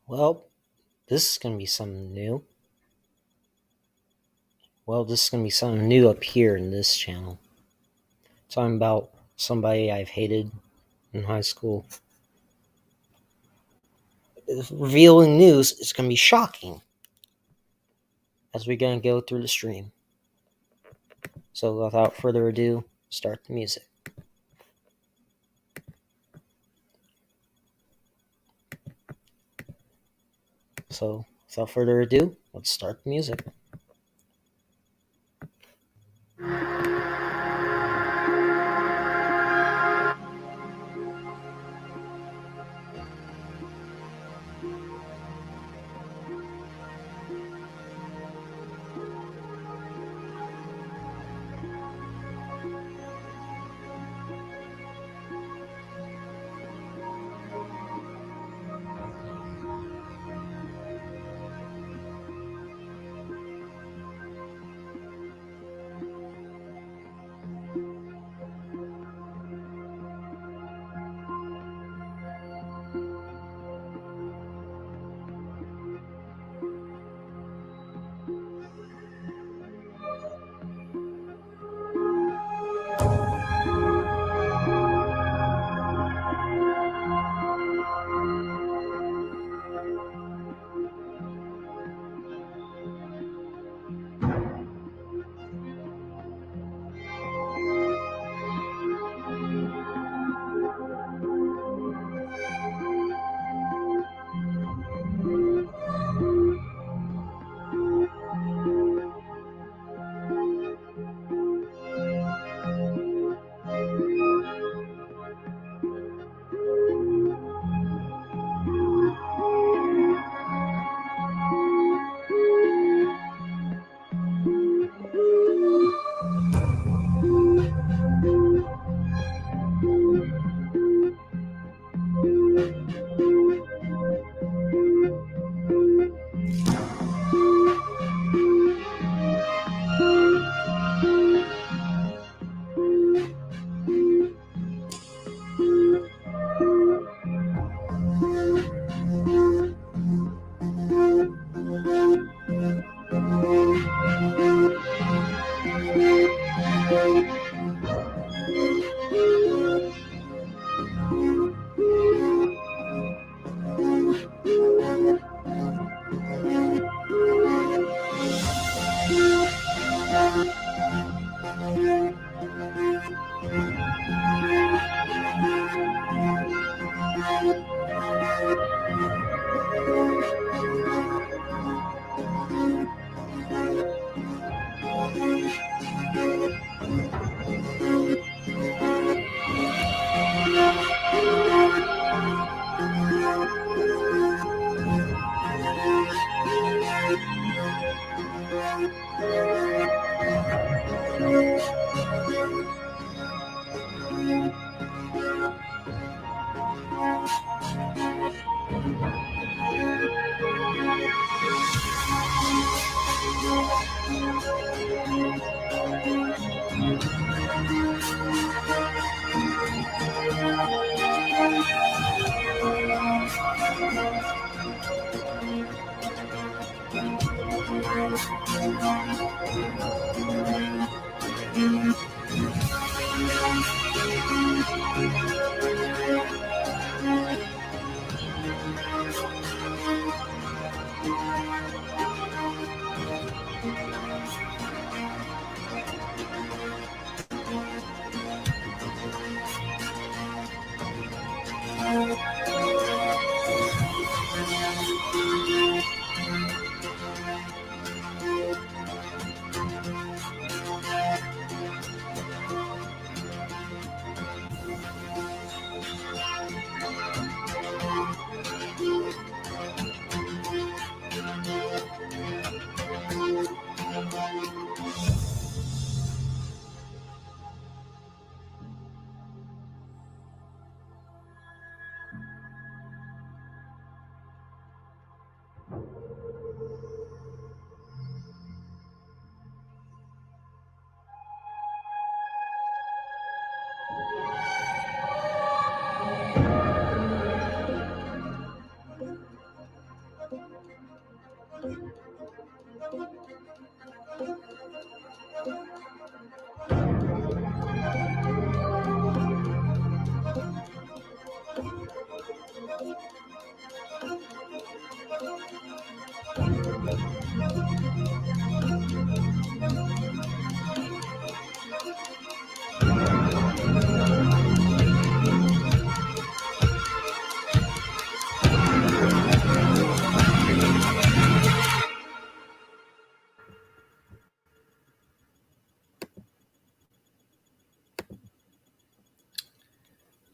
Well, this is going to be something new. This is going to be something new up here in this channel. Talking about somebody I've hated in high school. Revealing news is going to be shocking as we're going to go through the stream. So without further ado, start the music. So without further ado, let's start the music.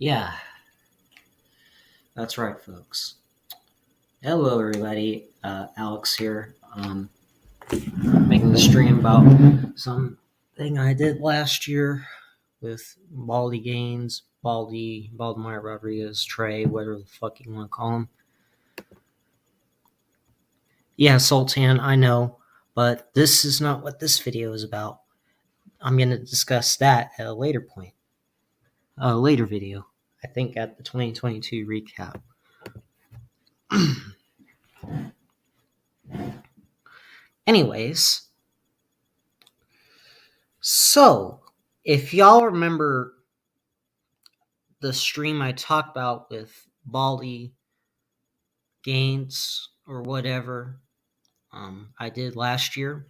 Yeah, that's right, folks. Hello, everybody. Alex here. Making the stream about something I did last year with Baldy Gains, Baldemar Rodriguez, Trey, whatever the fuck you want to call him. Yeah, Sultan, I know, but this is not what this video is about. I'm going to discuss that at a later point. A later video. I think at the 2022 recap. Anyways, so if y'all remember the stream I talked about with Baldy Gains or whatever I did last year,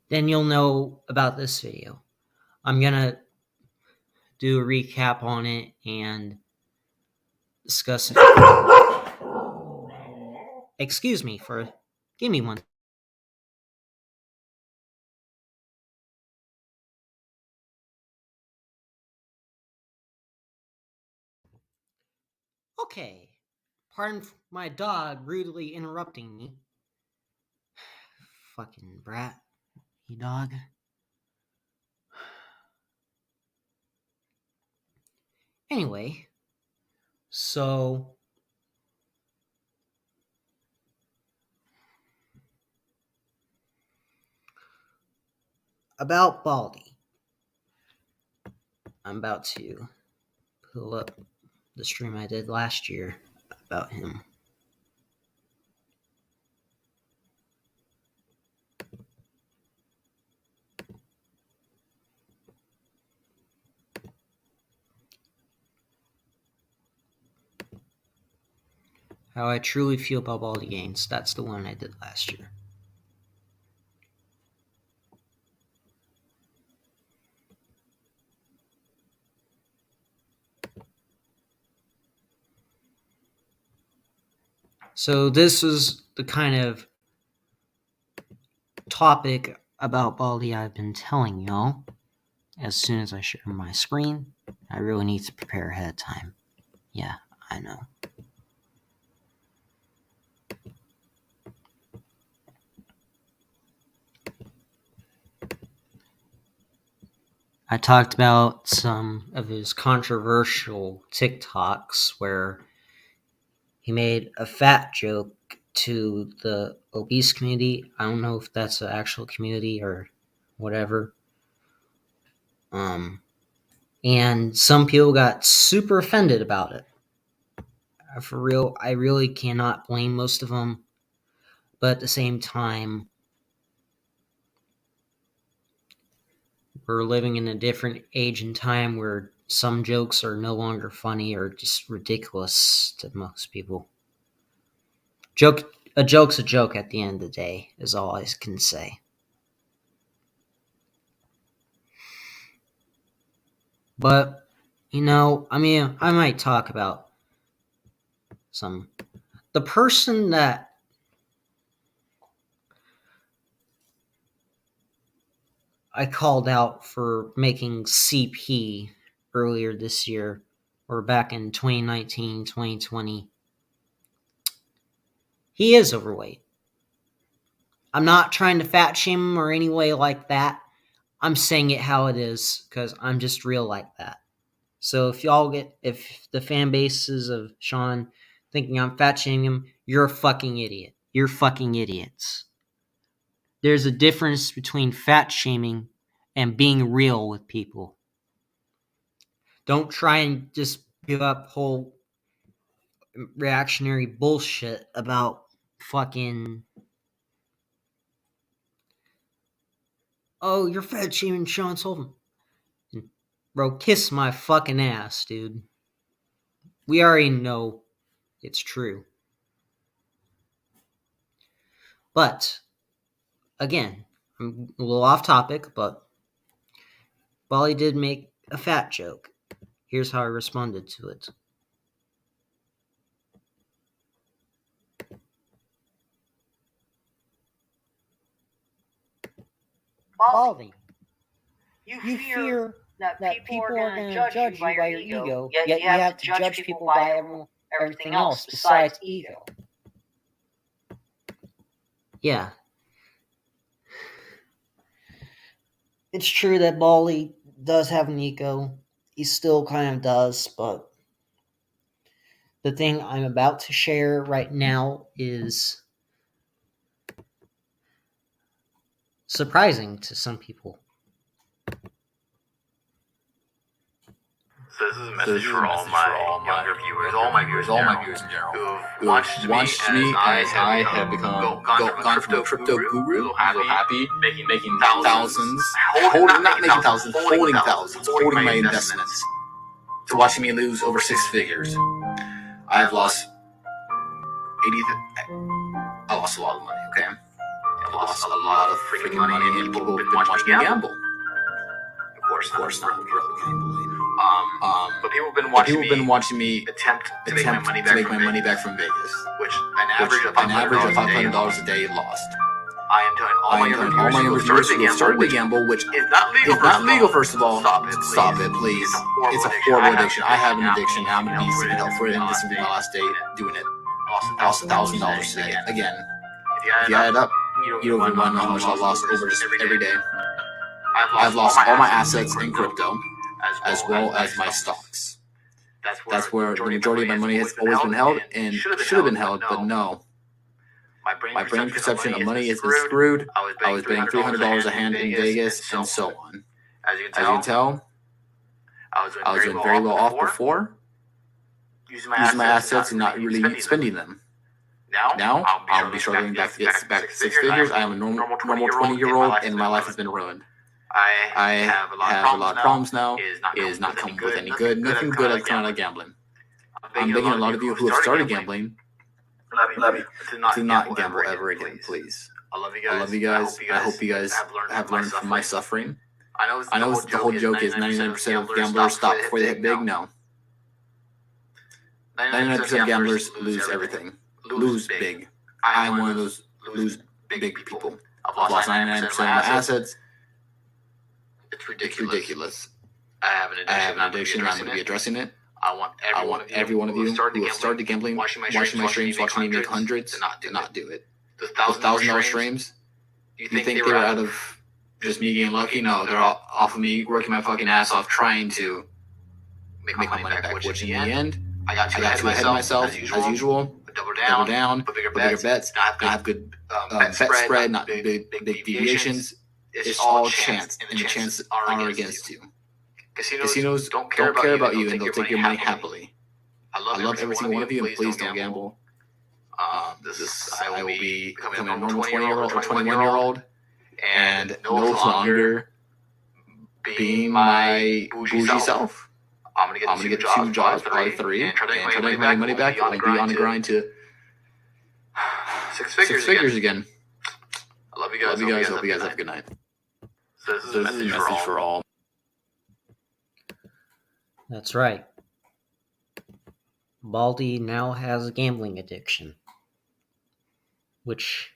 then you'll know about this video. I'm gonna do a recap on it and discuss it. Excuse me give me one. Okay, pardon my dog rudely interrupting me. Fucking brat, you dog. Anyway, so about Baldy. I'm about to pull up the stream I did last year about him. How I truly feel about Baldy Gains. That's the one I did last year. So this is the kind of topic about Baldy I've been telling y'all. As soon as I share my screen, I really need to prepare ahead of time. Yeah, I know. I talked about some of his controversial TikToks where he made a fat joke to the obese community. I don't know if that's an actual community or whatever. And some people got super offended about it. For real, I really cannot blame most of them. But at the same time, we're living in a different age and time where some jokes are no longer funny or just ridiculous to most people. A joke's a joke at the end of the day, is all I can say. But, I might talk about the person that I called out for making CP earlier this year, or back in 2019, 2020. He is overweight. I'm not trying to fat shame him or any way like that. I'm saying it how it is because I'm just real like that. So if the fan bases of Sean thinking I'm fat shaming him, you're a fucking idiot. You're fucking idiots. There's a difference between fat shaming and being real with people. Don't try and just give up whole reactionary bullshit about fucking, oh, you're fat shaming Sean Sullivan. Bro, kiss my fucking ass, dude. We already know it's true. But, again, I'm a little off topic, but Baldy did make a fat joke. Here's how I responded to it. Baldy, You fear that people are going to judge you by your ego, yet you have to judge people by everything else besides ego. Yeah. It's true that Baldy does have an ego. He still kind of does, but the thing I'm about to share right now is surprising to some people. So this is a message for all my younger viewers, all my viewers in general, who've watched me as I have gone from a crypto guru, so happy, making thousands, holding my investments, to watching me lose over 6 figures. I've lost I lost a lot of money, okay? I lost a lot of freaking money, and people have been watching me gamble. Of course not really gambling. But people have been watching me attempt to make my money back from Vegas, which an average of $500 a day lost. I am telling all my younger viewers who have started to gamble, which is not legal, first of all. Stop it, please. It's a horrible addiction. I have an addiction, and I'm going to be seeking help for it, and this will be my last day doing it. I lost $1,000 today. Again, if you add it up, you don't even want to know how much I lost over just every day. I've lost all my assets in crypto, as well as my stocks. That's where the majority of my money has always been held, and should have been held, but no. My brain perception of money has been screwed. I was paying $300 a hand in Vegas, and so on. As you can tell, I was doing very well off before, using my assets and not really spending them. Now, I'll be struggling back to get back 6 figures. I am a normal 20-year-old, and my life has been ruined. I have a lot of problems now. It is not coming with any good. Nothing good has come out of gambling. I'm begging a lot of you who have started gambling, do not gamble ever again, please. I love you guys. I hope you guys have learned from my suffering. I know the whole joke is 99% of gamblers stop before they hit big. No. 99% of gamblers lose everything. Lose big. I'm one of those lose big people. I've lost 99% of my assets. It's ridiculous. I have an addiction. I'm going to be addressing it. I want every one of you who have started gambling, watching my streams, watching me make hundreds, to not do it. Those $1,000 streams, you think they were out of just me getting lucky? No, they're all off of me working my fucking ass off trying to make my money back, which in the end, I got too ahead of myself, as usual. Double down, put bigger bets, not have good bet spread, not big deviations. It's all chance, and the chances are against you. Casinos don't care about you, and they'll take your money happily. I love every single one of you, and please don't gamble. I will be becoming a normal 20-year-old or 21-year-old, and no longer being my bougie self. I'm gonna get 2 jobs, probably 3, and try to make my money back. I'll be on the grind to 6 figures again. I love you guys. Hope you guys have a good night. So this is a message for all. That's right. Baldy now has a gambling addiction, which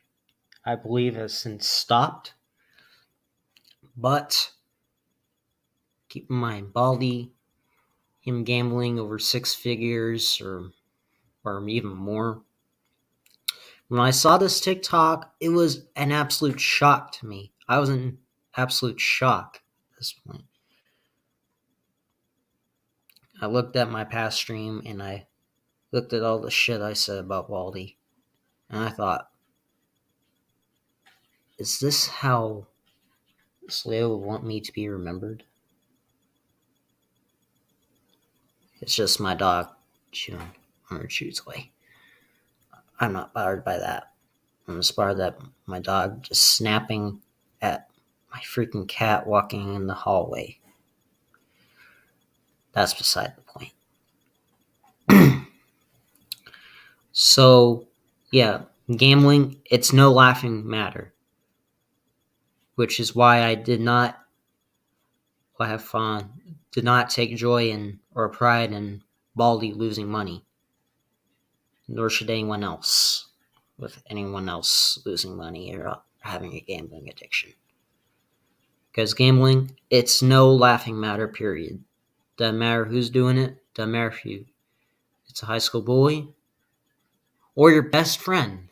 I believe has since stopped. But keep in mind, Baldy, him gambling over 6 figures or even more. When I saw this TikTok, it was an absolute shock to me. I was in absolute shock at this point. I looked at my past stream and I looked at all the shit I said about Baldy, and I thought, is this how Slayo would want me to be remembered? It's just my dog chewing on her chew toy. I'm not bothered by that. I'm inspired that my dog just snapping at my freaking cat walking in the hallway. That's beside the point. So, yeah, gambling, it's no laughing matter. Which is why I did not have fun, did not take joy in or pride in Baldy losing money. Nor should anyone else, with anyone else losing money or having a gambling addiction. Because gambling, it's no laughing matter, period. Doesn't matter who's doing it. Doesn't matter if it's a high school bully or your best friend.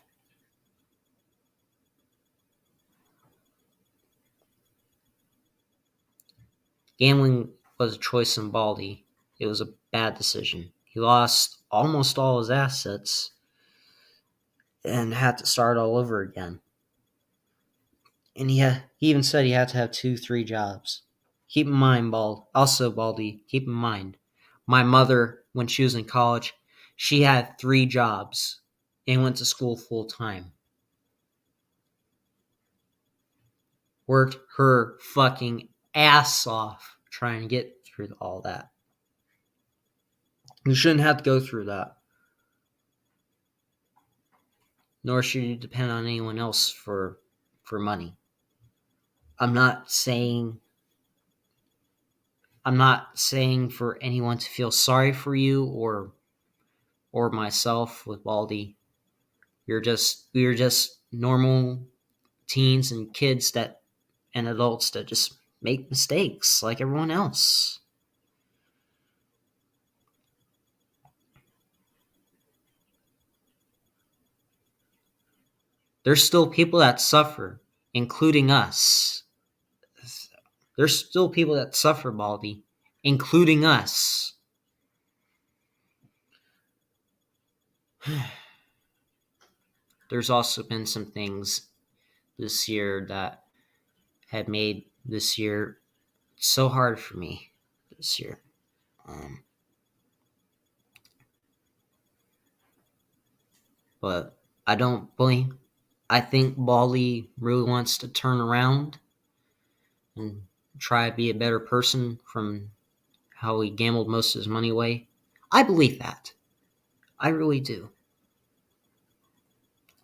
Gambling was a choice in Baldy. It was a bad decision. He lost almost all his assets and had to start all over again. And he even said he had to have 2-3 jobs. Keep in mind, Baldy, keep in mind, my mother, when she was in college, she had 3 jobs and went to school full time. Worked her fucking ass off trying to get through all that. You shouldn't have to go through that. Nor should you depend on anyone else for money. I'm not saying for anyone to feel sorry for you or myself with Baldy. We are just normal teens and kids and adults that just make mistakes like everyone else. There's still people that suffer, including us. There's still people that suffer, Baldy, including us. There's also been some things this year that have made this year so hard for me this year. But I don't blame. I think Baldy really wants to turn around and try to be a better person from how he gambled most of his money away. I believe that. I really do.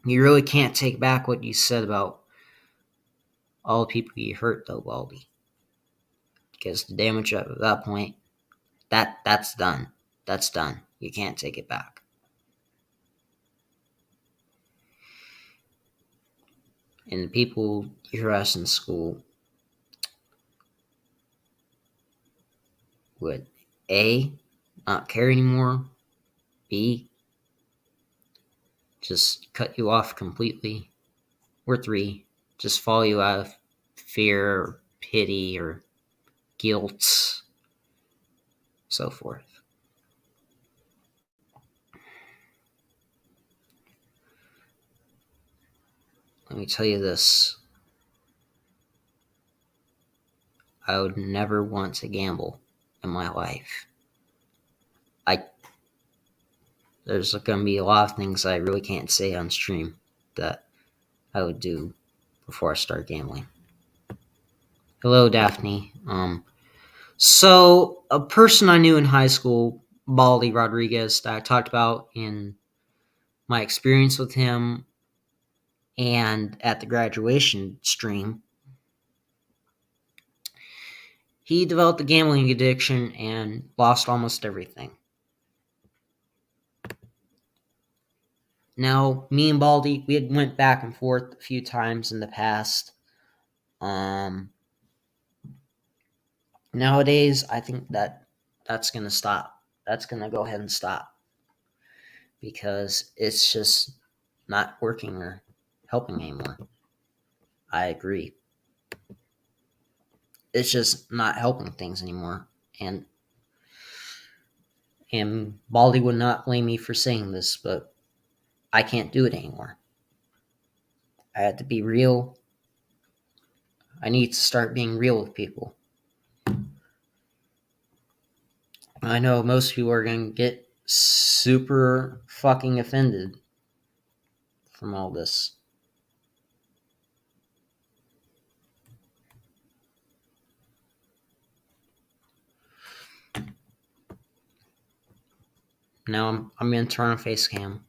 You really can't take back what you said about all the people you hurt, though, Baldy. Because the damage at that point, that's done. That's done. You can't take it back. And the people you harassed in school would A, not care anymore, B, just cut you off completely, or 3, just follow you out of fear or pity or guilt, so forth. Let me tell you this. I would never want to gamble in my life. There's going to be a lot of things I really can't say on stream that I would do before I start gambling. Hello, Daphne. So a person I knew in high school, Baldy Rodriguez, that I talked about in my experience with him and at the graduation stream, he developed a gambling addiction and lost almost everything. Now, me and Baldy, we had went back and forth a few times in the past. Nowadays, I think that's going to stop. That's going to go ahead and stop. Because it's just not working or helping anymore. I agree. It's just not helping things anymore. And Baldy would not blame me for saying this, but I can't do it anymore. I had to be real. I need to start being real with people. I know most people are going to get super fucking offended from all this. Now I'm going to turn on face cam.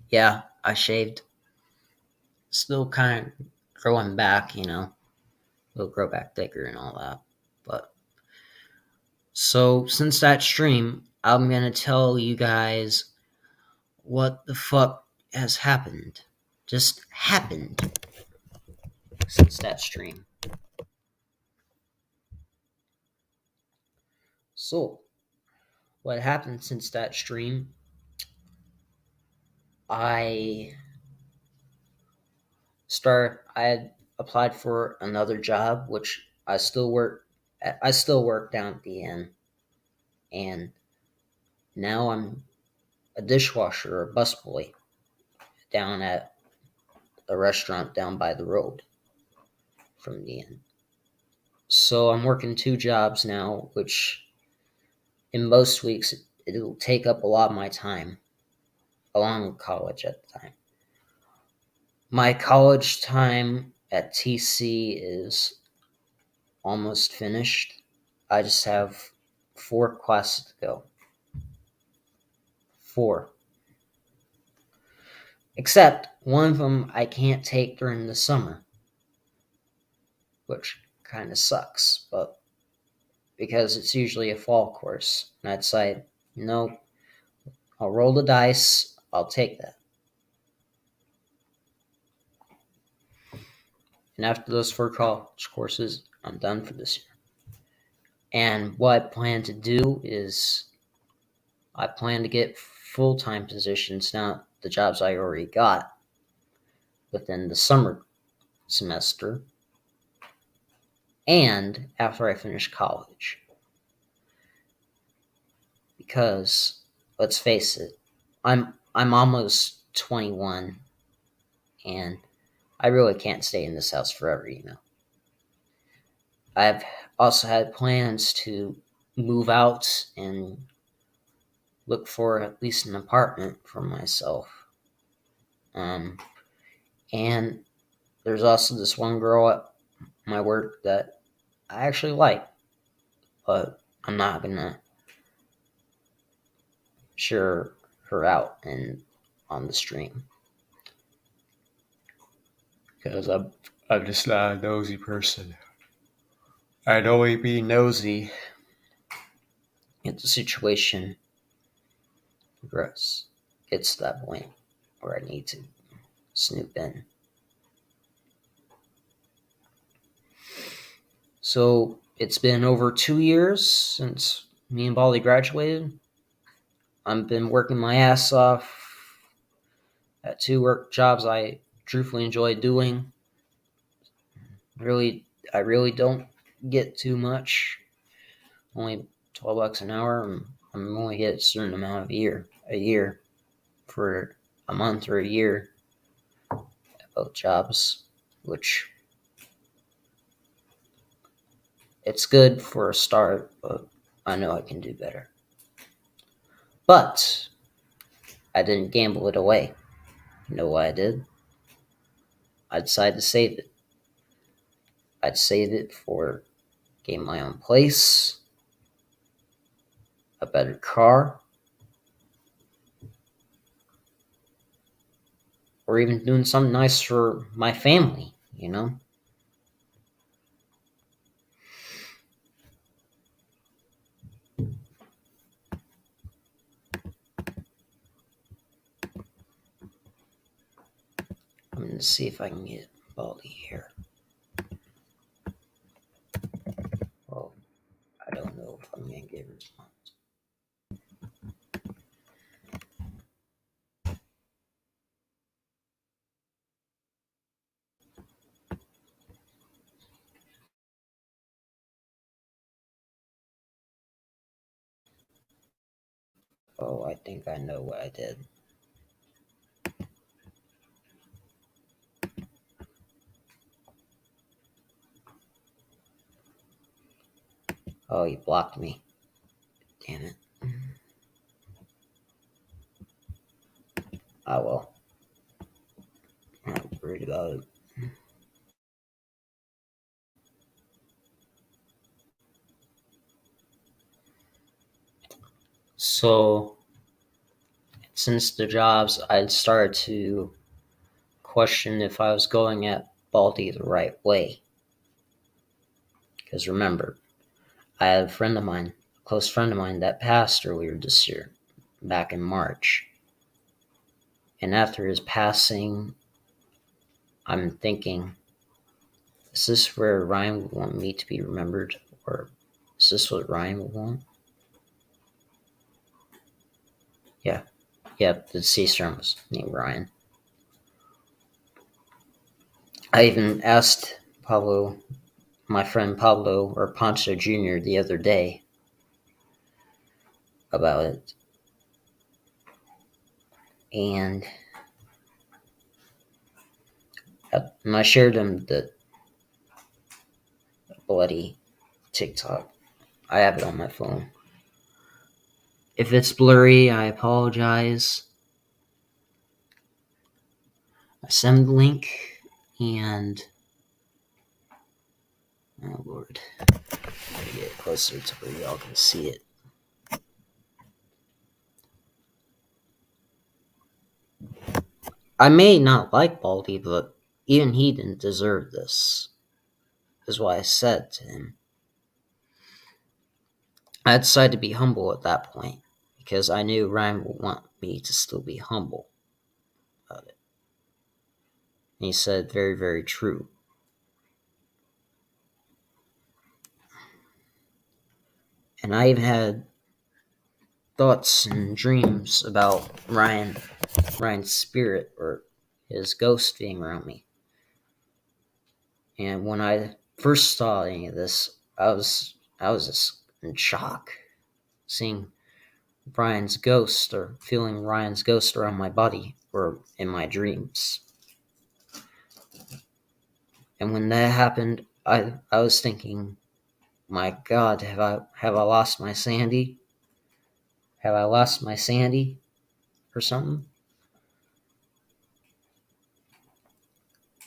Yeah, I shaved. Still kind of growing back, It'll grow back thicker and all that. But so since that stream, I'm going to tell you guys what the fuck has happened. Just happened. since that stream. So, what happened since that stream? I had applied for another job, which I still work. I still work down at the inn, and now I'm a dishwasher or busboy down at a restaurant down by the road from the inn. So I'm working 2 jobs now, which in most weeks it'll take up a lot of my time, along with college at the time. My college time at TC is almost finished. I just have 4 classes to go. 4. Except one of them I can't take during the summer, which kind of sucks, but because it's usually a fall course, and I decide, no, I'll roll the dice, I'll take that. And after those 4 college courses, I'm done for this year. And what I plan to do is I plan to get full-time positions, not the jobs I already got, within the summer semester and after I finish college. Because, let's face it, I'm almost 21, and I really can't stay in this house forever, I've also had plans to move out and look for at least an apartment for myself. And there's also this one girl at my work that I actually like, but I'm not gonna share her out on the stream because I'm just not a nosy person. I'd only be nosy if the situation gets to that point where I need to snoop in. So it's been over 2 years since me and Baldy graduated. I've been working my ass off at 2 work jobs I truthfully enjoy doing. I really don't get too much. Only $12 an hour, and I'm only get a certain amount a year for a month or a year at both jobs, which it's good for a start, but I know I can do better. But I didn't gamble it away. You know what I did? I decided to save it. I'd save it for getting my own place, a better car, or even doing something nice for my family, I'm going to see if I can get Baldy here. Well, I don't know if I'm going to get a response. Oh, I think I know what I did. Oh, he blocked me. Damn it. Oh, well. I'm not worried about it. So, since the jobs, I'd started to question if I was going at Baldy the right way. Because remember, I had a close friend of mine, that passed earlier this year, back in March. And after his passing, I'm thinking, Is this where Ryan would want me to be remembered? Or is this what Ryan would want? Yeah. Yep, the deceased was named Ryan. I even asked Pablo, my friend Pablo, or Poncho Jr., the other day about it. And I shared him the bloody TikTok. I have it on my phone. If it's blurry, I apologize. I send the link, and oh Lord, I gotta get closer to where y'all can see it. I may not like Baldy, but even he didn't deserve this, is what I said to him. I decided to be humble at that point, because I knew Ryan would want me to still be humble about it. And he said, very, very true. And I even had thoughts and dreams about Ryan's spirit or his ghost being around me. And when I first saw any of this, I was just in shock, seeing Ryan's ghost or feeling Ryan's ghost around my body or in my dreams. And when that happened, I was thinking, my God, have I lost my sanity? Have I lost my sanity or something?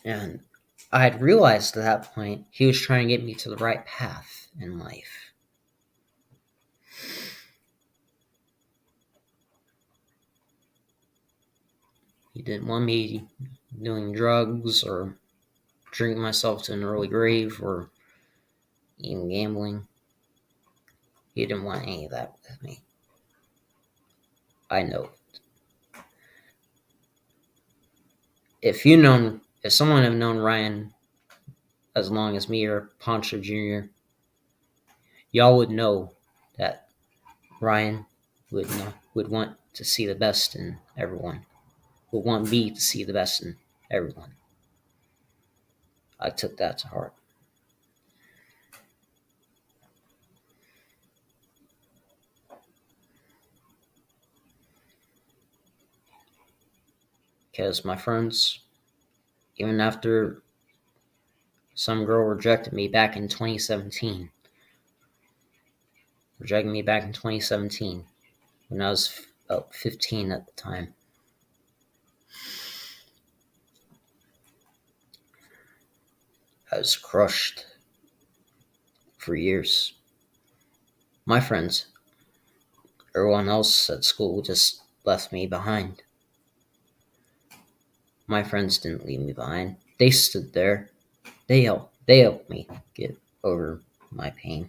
And I had realized at that point he was trying to get me to the right path in life. He didn't want me doing drugs or drinking myself to an early grave or even gambling. He didn't want any of that with me. I know it. If someone had known Ryan as long as me or Poncho Jr., y'all would know that Ryan would want to see the best in everyone. Would want me to see the best in everyone. I took that to heart. Because my friends, even after some girl rejected me back in 2017, when I was about 15 at the time, I was crushed for years. My friends, everyone else at school just left me behind. My friends didn't leave me behind. They stood there. They helped me get over my pain.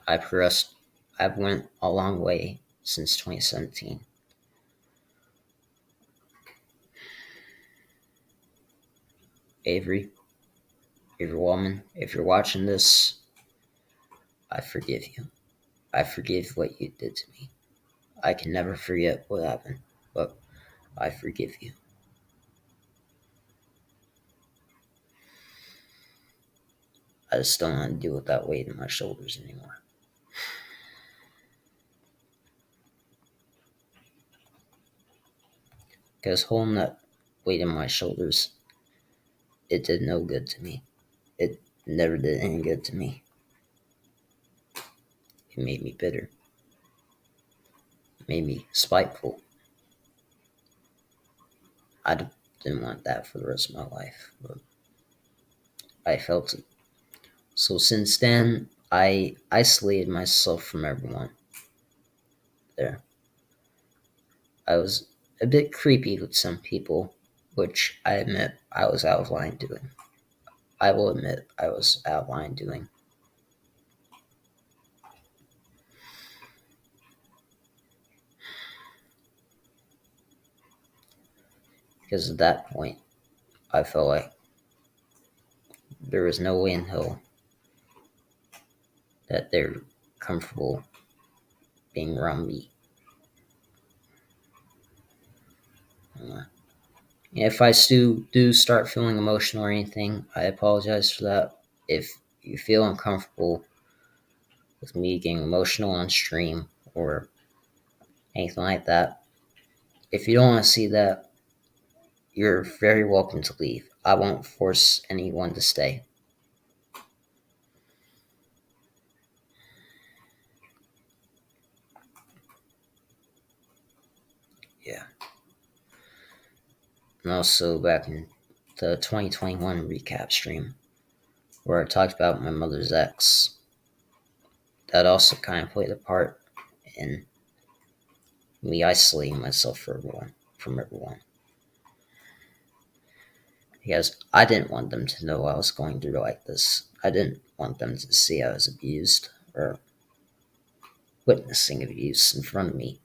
I progressed. I've went a long way since 2017. Avery Woman, if you're watching this, I forgive you. I forgive what you did to me. I can never forget what happened, but I forgive you. I just don't want to deal with that weight on my shoulders anymore. Because holding that weight on my shoulders, it did no good to me. It never did any good to me. It made me bitter. It made me spiteful. I didn't want that for the rest of my life, but I felt it. So since then, I isolated myself from everyone there. I was a bit creepy with some people, which I admit I was out of line doing. I will admit I was out of line doing. Because at that point, I felt like there was no way in hell that they're comfortable being around me. If I do start feeling emotional or anything, I apologize for that. If you feel uncomfortable with me getting emotional on stream or anything like that, if you don't want to see that, you're very welcome to leave. I won't force anyone to stay. Yeah. And also back in the 2021 recap stream where I talked about my mother's ex, that also kind of played a part in me isolating myself from everyone. Because I didn't want them to know I was going through like this. I didn't want them to see I was abused or witnessing abuse in front of me.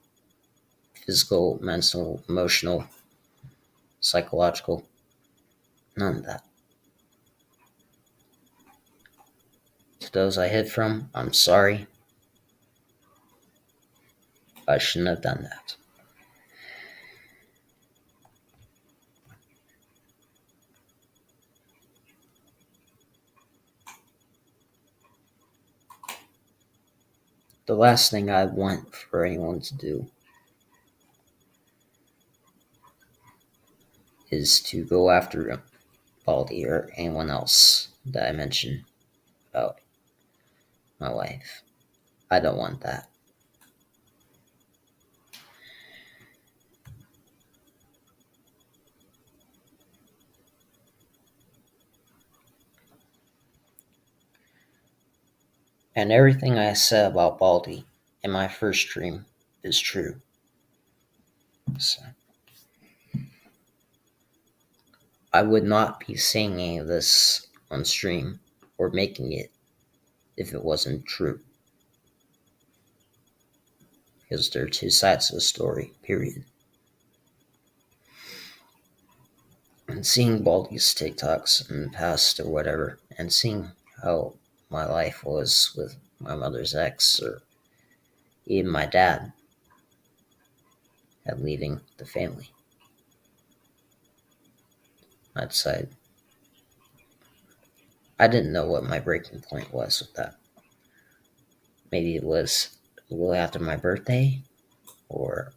Physical, mental, emotional, psychological, none of that. To those I hid from, I'm sorry. I shouldn't have done that. The last thing I want for anyone to do is to go after Baldy or anyone else that I mentioned about my wife. I don't want that. And everything I said about Baldy in my first stream is true. So I would not be saying any of this on stream or making it if it wasn't true. Because there are two sides of the story, period. And seeing Baldy's TikToks in the past or whatever, and seeing how my life was with my mother's ex or even my dad at leaving the family, I decided I didn't know what my breaking point was with that. Maybe it was a little after my birthday, or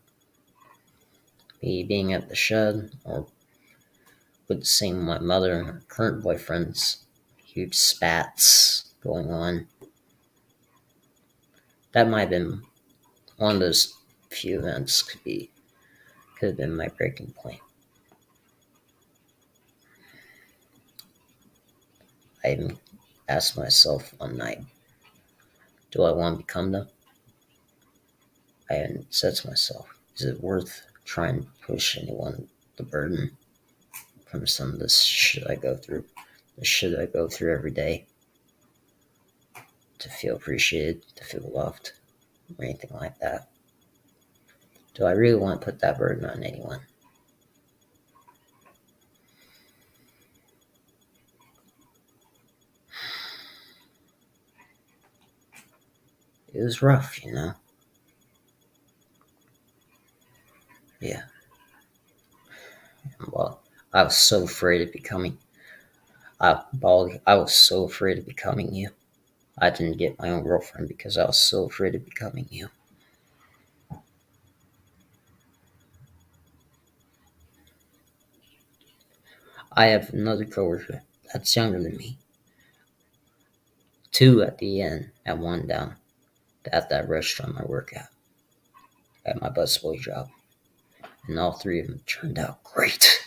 me being at the shed, or witnessing my mother and her current boyfriend's huge spats going on. That might have been one of those few events could have been my breaking point. I even asked myself one night, do I want to become them? I even said to myself, is it worth trying to push anyone the burden from some of this shit I go through? The shit I go through every day to feel appreciated, to feel loved, or anything like that. Do I really want to put that burden on anyone? It was rough, you know? Yeah. Well, I was so afraid of becoming Baldy. I was so afraid of becoming you. I didn't get my own girlfriend because I was so afraid of becoming you. I have another coworker that's younger than me. Two at the end and one down at that restaurant I work at my busboy job. And all three of them turned out great.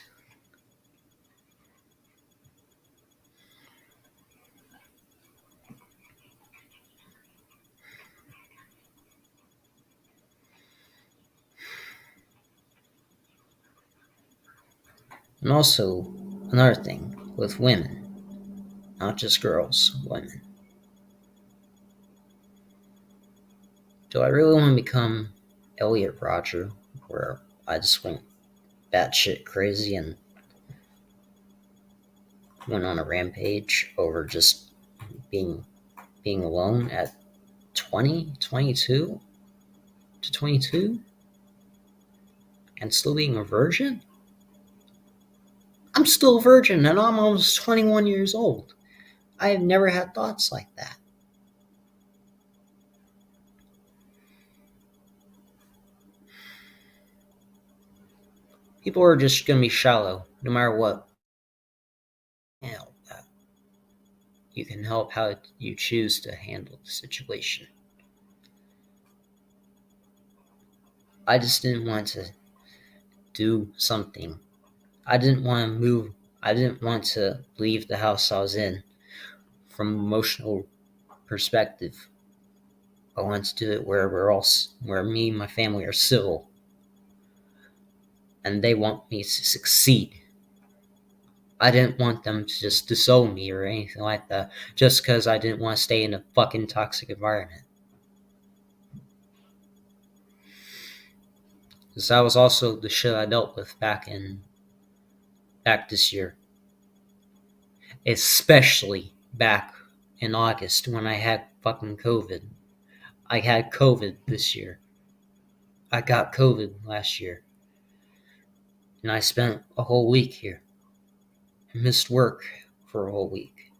And also, another thing with women, not just girls, women. Do I really want to become Elliot Roger, where I just went batshit crazy and went on a rampage over just being alone at 22 to 22 and still being a virgin. I'm still a virgin and I'm almost 21 years old. I have never had thoughts like that. People are just going to be shallow no matter what. Hell, you can help how you choose to handle the situation. I just didn't want to do something. I didn't want to move. I didn't want to leave the house I was in from an emotional perspective. I wanted to do it wherever else, where me and my family are civil. And they want me to succeed. I didn't want them to just disown me or anything like that just because I didn't want to stay in a fucking toxic environment. Because that was also the shit I dealt with back this year. Especially back in August when I had fucking COVID. I had COVID this year. I got COVID last year. And I spent a whole week here. I missed work for a whole week.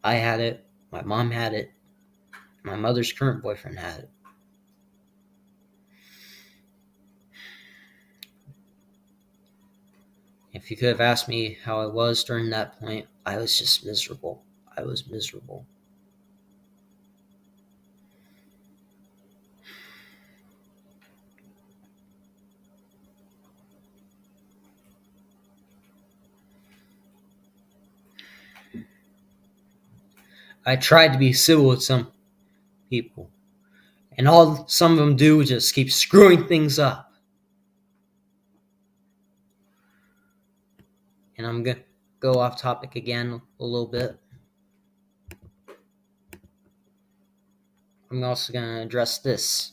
I had it. My mom had it. My mother's current boyfriend had it. If you could have asked me how I was during that point, I was just miserable. I was miserable. I tried to be civil with some people, and all some of them do is just keep screwing things up. And I'm going to go off topic again a little bit. I'm also going to address this.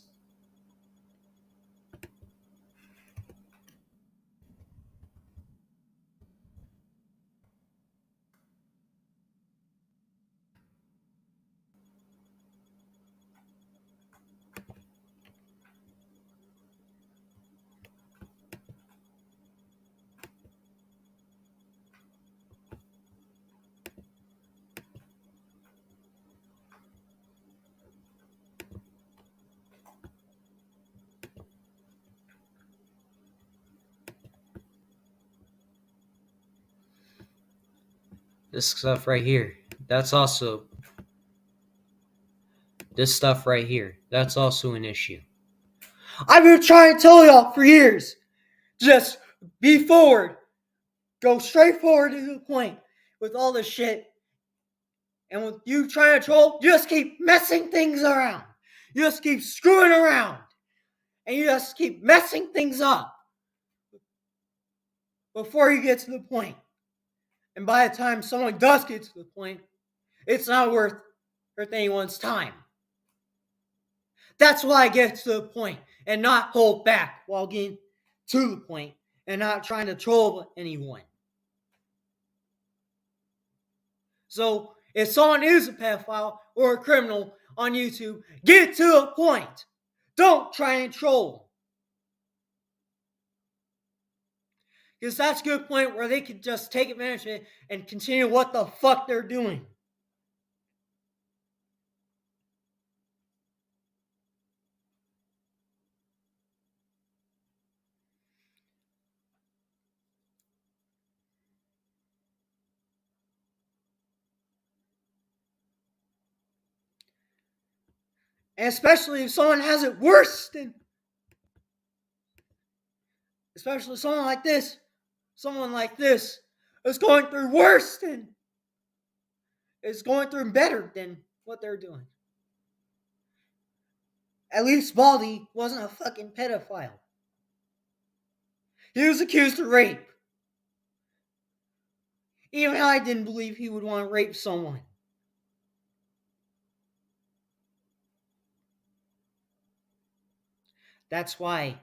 This stuff right here, that's also this stuff right here, that's also an issue. I've been trying to tell y'all for years. Just be forward. Go straight forward to the point with all this shit. And with you trying to troll, you just keep messing things around. You just keep screwing around. And you just keep messing things up before you get to the point. And by the time someone does get to the point, it's not worth anyone's time. That's why I get to the point and not hold back while getting to the point and not trying to troll anyone. So if someone is a pedophile or a criminal on YouTube, get to a point. Don't try and troll. Because that's a good point where they can just take advantage of it and continue what the fuck they're doing. And especially if someone has it worse than... Especially someone like this is going through worse than... is going through better than what they're doing. At least Baldy wasn't a fucking pedophile. He was accused of rape. Even I didn't believe he would want to rape someone. That's why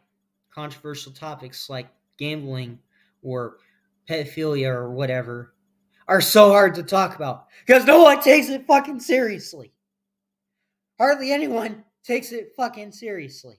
controversial topics like gambling or pedophilia or whatever are so hard to talk about because no one takes it fucking seriously. Hardly anyone takes it fucking seriously.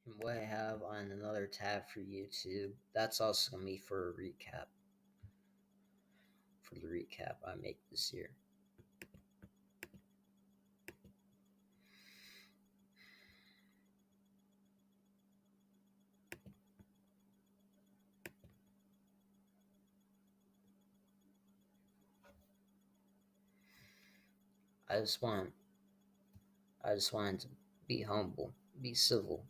And what I have on another tab for YouTube, that's also going to be for a recap. For the recap I make this year. I just wanted to be humble, be civil.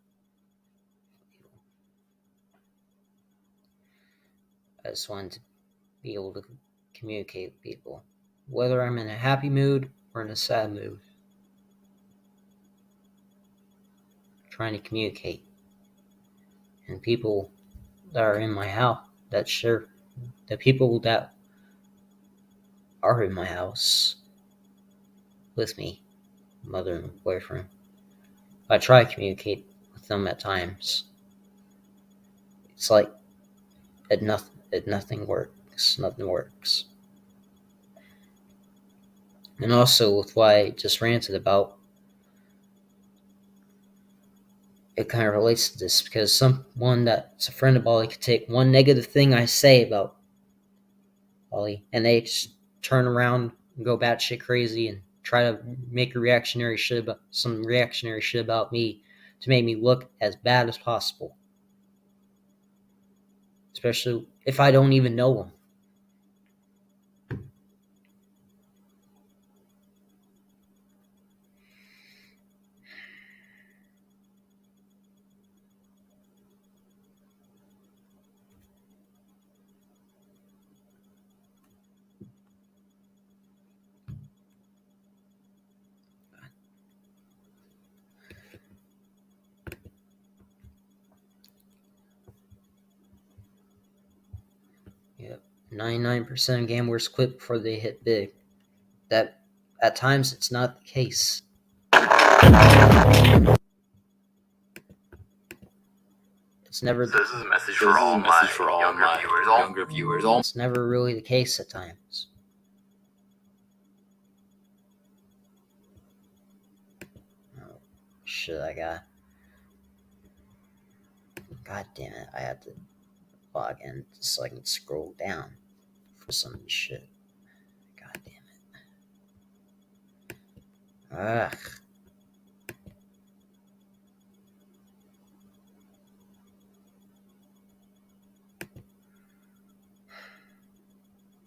I just wanted to be able to communicate with people, whether I'm in a happy mood or in a sad mood. Trying to communicate. And people that are in my house, the people that are in my house with me, mother and boyfriend, I try to communicate with them at times. It's like nothing works. Nothing works. And also with what I just ranted about, it kind of relates to this because someone that's a friend of Baldy could take one negative thing I say about Baldy and they just turn around and go batshit crazy and try to make some reactionary shit about me to make me look as bad as possible. Especially if I don't even know them. Yep. 99% of gamblers quit before they hit big. That at times it's not the case. It's never. So this is a message for all my younger viewers. It's never really the case at times. Oh, shit! God damn it! I have to log in so I can scroll down for some of this shit. God damn it! Ugh.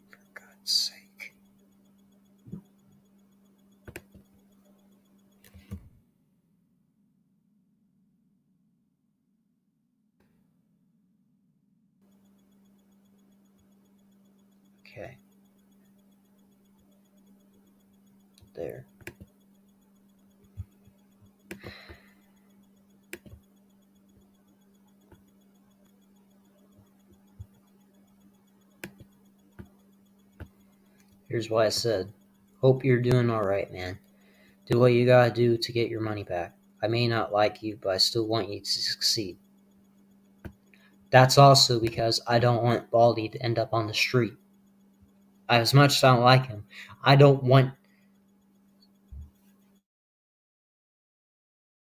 For God's sake. Okay. There. Here's what I said. Hope you're doing alright, man. Do what you gotta do to get your money back. I may not like you, but I still want you to succeed. That's also because I don't want Baldy to end up on the street. As much as I don't like him, I don't want.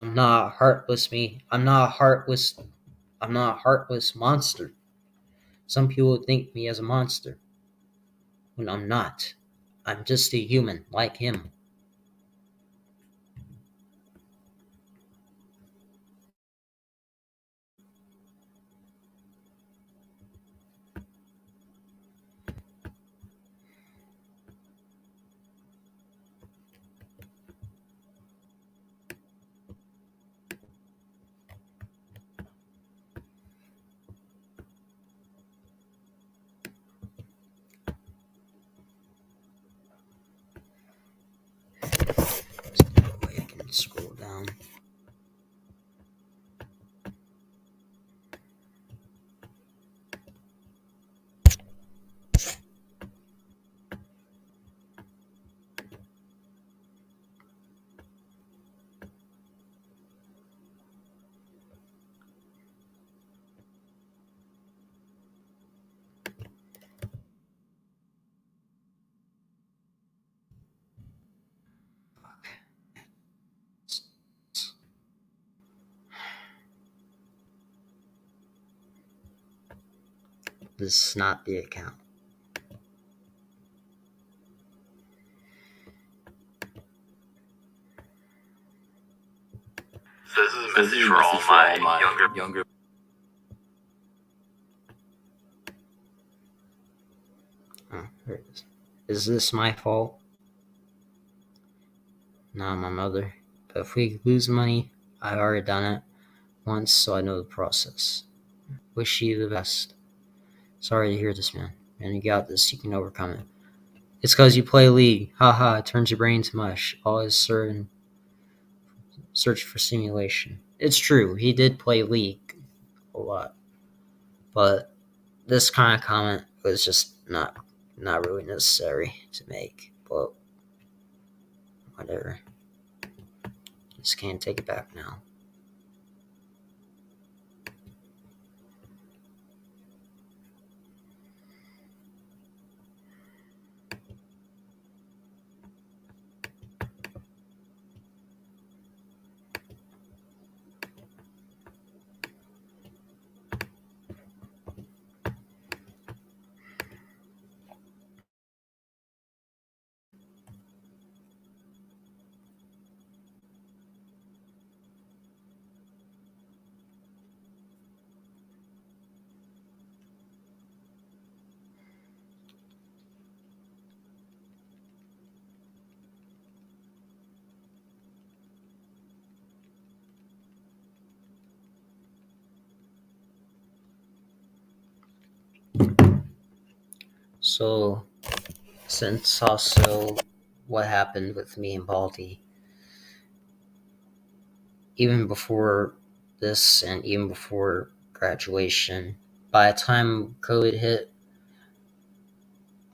I'm not a heartless monster. Some people would think me as a monster when I'm not. I'm just a human like him. This is not the account. So this is a message for all my younger. Oh, here it is. Is this my fault? No, my mother. But if we lose money, I've already done it once, so I know the process. Wish you the best. Sorry to hear this, man. And you got this. You can overcome it. It's because you play League. Haha, it turns your brain to mush. Always search for simulation. It's true. He did play League a lot. But this kind of comment was just not really necessary to make. But whatever. Just can't take it back now. So, since also what happened with me and Baldy, even before this and even before graduation, by the time COVID hit,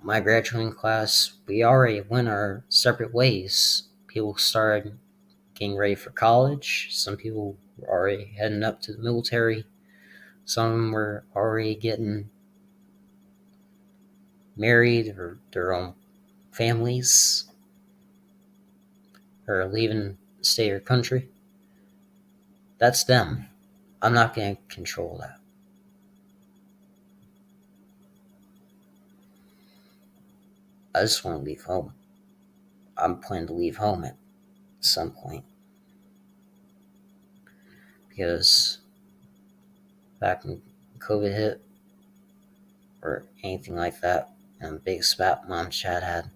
my graduating class, we already went our separate ways. People started getting ready for college. Some people were already heading up to the military. Some were already getting married or their own families or leaving the state or country. That's them. I'm not going to control that. I just want to leave home. I'm planning to leave home at some point. Because back when COVID hit, or anything like that, and the big spat Mom's chat had,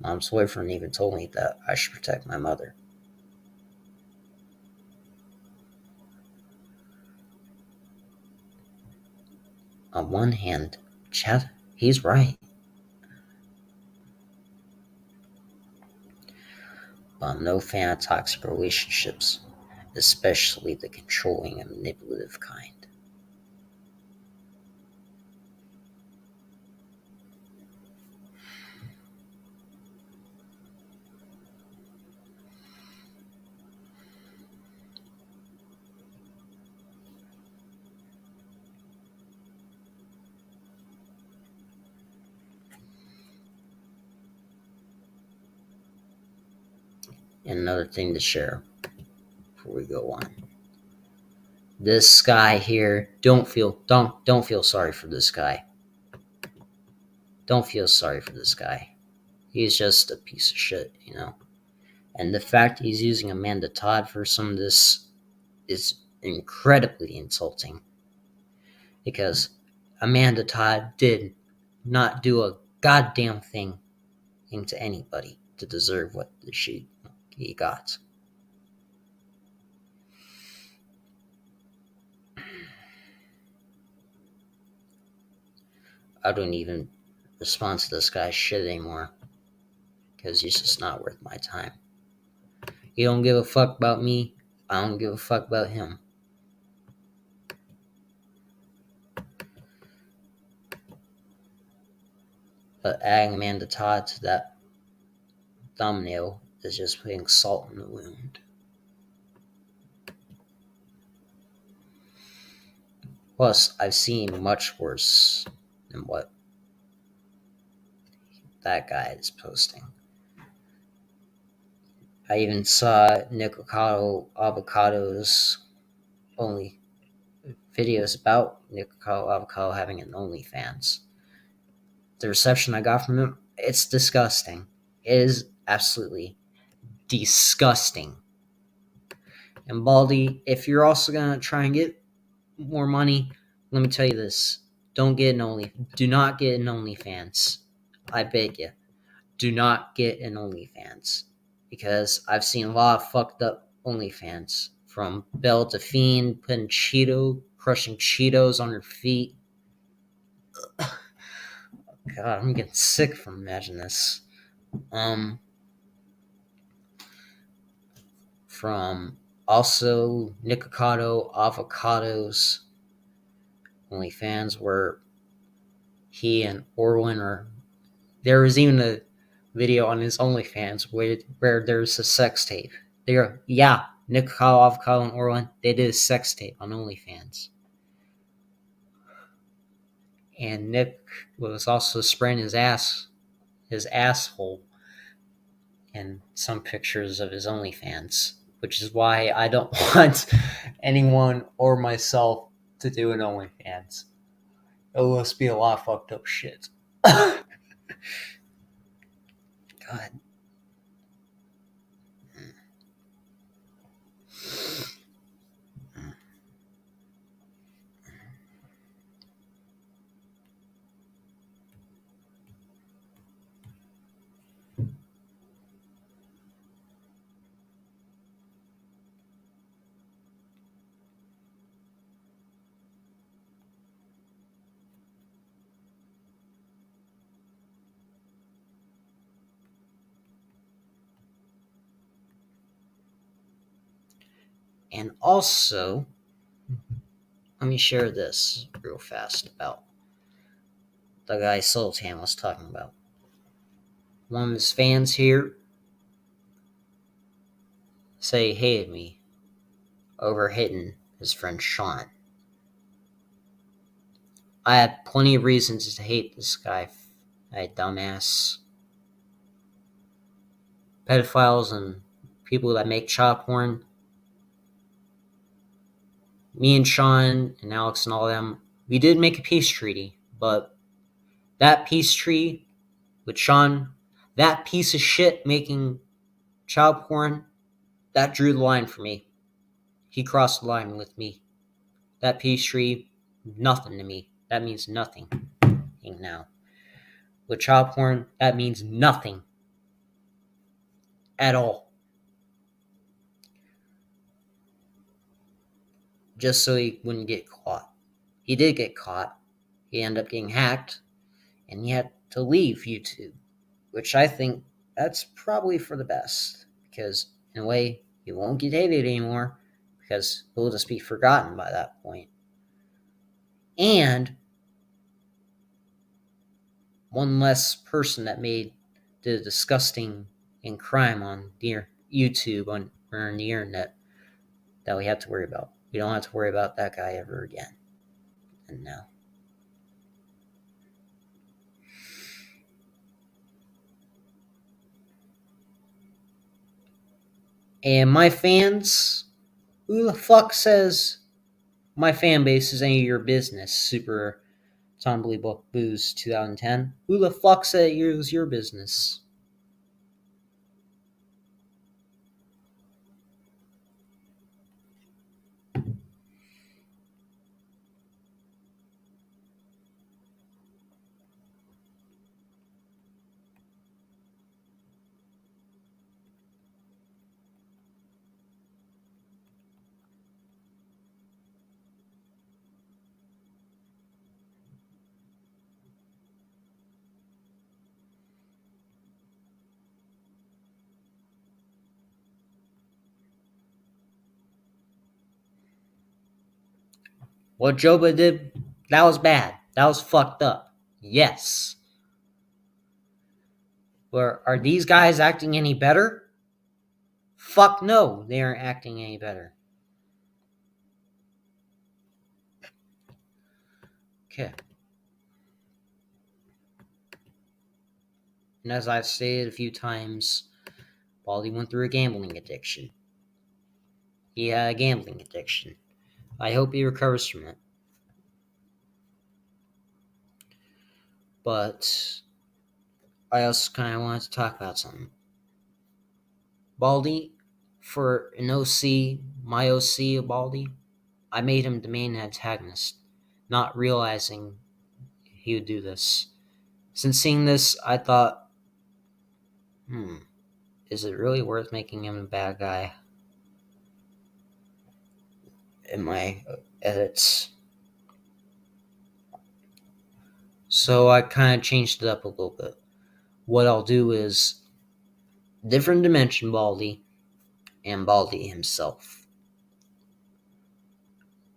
Mom's boyfriend even told me that I should protect my mother. On one hand, Chad, he's right. But I'm no fan of toxic relationships, especially the controlling and manipulative kind. And another thing to share before we go on. This guy here, don't feel sorry for this guy. Don't feel sorry for this guy. He's just a piece of shit, you know. And the fact he's using Amanda Todd for some of this is incredibly insulting. Because Amanda Todd did not do a goddamn thing to anybody to deserve what he got. I don't even respond to this guy's shit anymore. Because he's just not worth my time. He don't give a fuck about me. I don't give a fuck about him. But adding Amanda Todd to that thumbnail is just putting salt in the wound. Plus, I've seen much worse than what that guy is posting. I even saw Nicocado Avocado's only videos about Nico Avocado having an OnlyFans. The reception I got from him, it's disgusting. It is absolutely disgusting. And Baldy, if you're also gonna try and get more money, let me tell you this: do not get an OnlyFans. I beg you, do not get an OnlyFans, because I've seen a lot of fucked up OnlyFans, from Belle to Fiend putting crushing Cheetos on her feet. God, I'm getting sick from imagining this. From also Nikocado Avocados OnlyFans, where he and Orwin are. There was even a video on his OnlyFans where there's a sex tape. Nikocado Avocado and Orwin, they did a sex tape on OnlyFans. And Nick was also spraying his asshole in some pictures of his OnlyFans, which is why I don't want anyone or myself to do an OnlyFans. It will just be a lot of fucked up shit. God. And also, let me share this real fast about the guy Sultan was talking about. One of his fans here hated me over hitting his friend Sean. I had plenty of reasons to hate this guy. I had dumbass pedophiles and people that make child porn. Me and Sean and Alex and all them, we did make a peace treaty, but that peace treaty with Sean, that piece of shit making child porn, that drew the line for me. He crossed the line with me. That peace treaty, nothing to me. That means nothing now. With child porn, that means nothing at all. Just so he wouldn't get caught. He did get caught. He ended up getting hacked, and he had to leave YouTube, which I think that's probably for the best, because in a way, he won't get hated anymore, because he'll just be forgotten by that point. And one less person that made the disgusting and crime on YouTube or on the internet that we have to worry about. We don't have to worry about that guy ever again. And now. And my fans, who the fuck says my fan base is any of your business? Super Tumbly Book Booze 2010. Who the fuck said it was your business? What Joba did, that was bad. That was fucked up. Yes. But are these guys acting any better? Fuck no, they aren't acting any better. Okay. And as I've stated a few times, Baldy went through a gambling addiction. He had a gambling addiction. I hope he recovers from it. But I also kind of wanted to talk about something. Baldy, for an OC, my OC of Baldy, I made him the main antagonist, not realizing he would do this. Since seeing this, I thought, is it really worth making him a bad guy in my edits? So I kind of changed it up a little bit. What I'll do is different dimension Baldy and Baldy himself.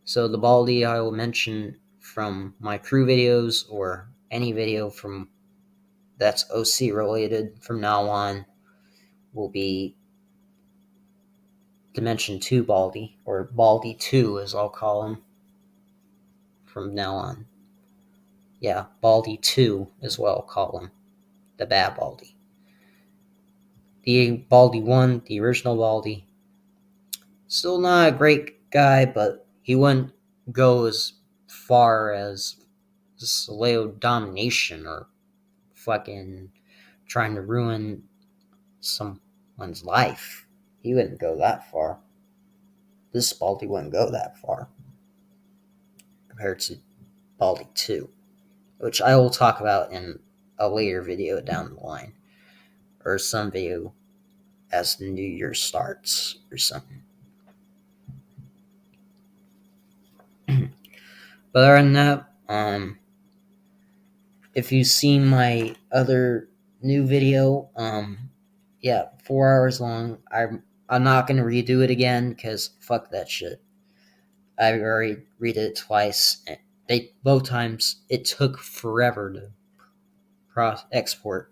So the Baldy I will mention from my crew videos or any video from that's OC related from now on will be Dimension 2 Baldy, or Baldy 2 as I'll call him from now on. Yeah, Baldy 2 as well, call him. The bad Baldy. The Baldy 1, the original Baldy, still not a great guy, but he wouldn't go as far as Sleo domination or fucking trying to ruin someone's life. He wouldn't go that far. This Baldy wouldn't go that far compared to Baldy 2, which I will talk about in a later video down the line, or some video as the new year starts or something. But other than that, if you've seen my other new video, yeah, 4 hours long. I'm not gonna redo it again because fuck that shit. I already read it twice. And both times it took forever to export.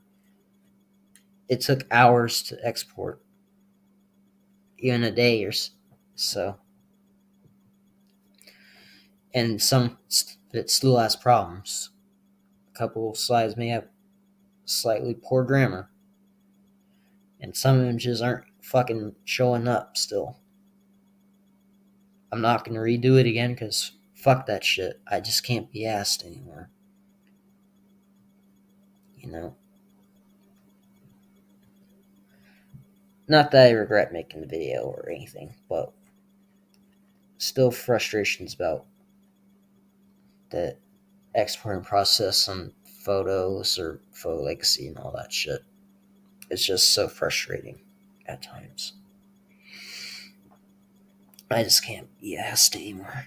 It took hours to export, even a day or so. And some it still has problems. A couple of slides may have slightly poor grammar, and some images aren't fucking showing up still. I'm not gonna redo it again because fuck that shit. I just can't be asked anymore. You know? Not that I regret making the video or anything, but still frustrations about the exporting process on photos or photo legacy and all that shit. It's just so frustrating at times. I just can't be asked anymore.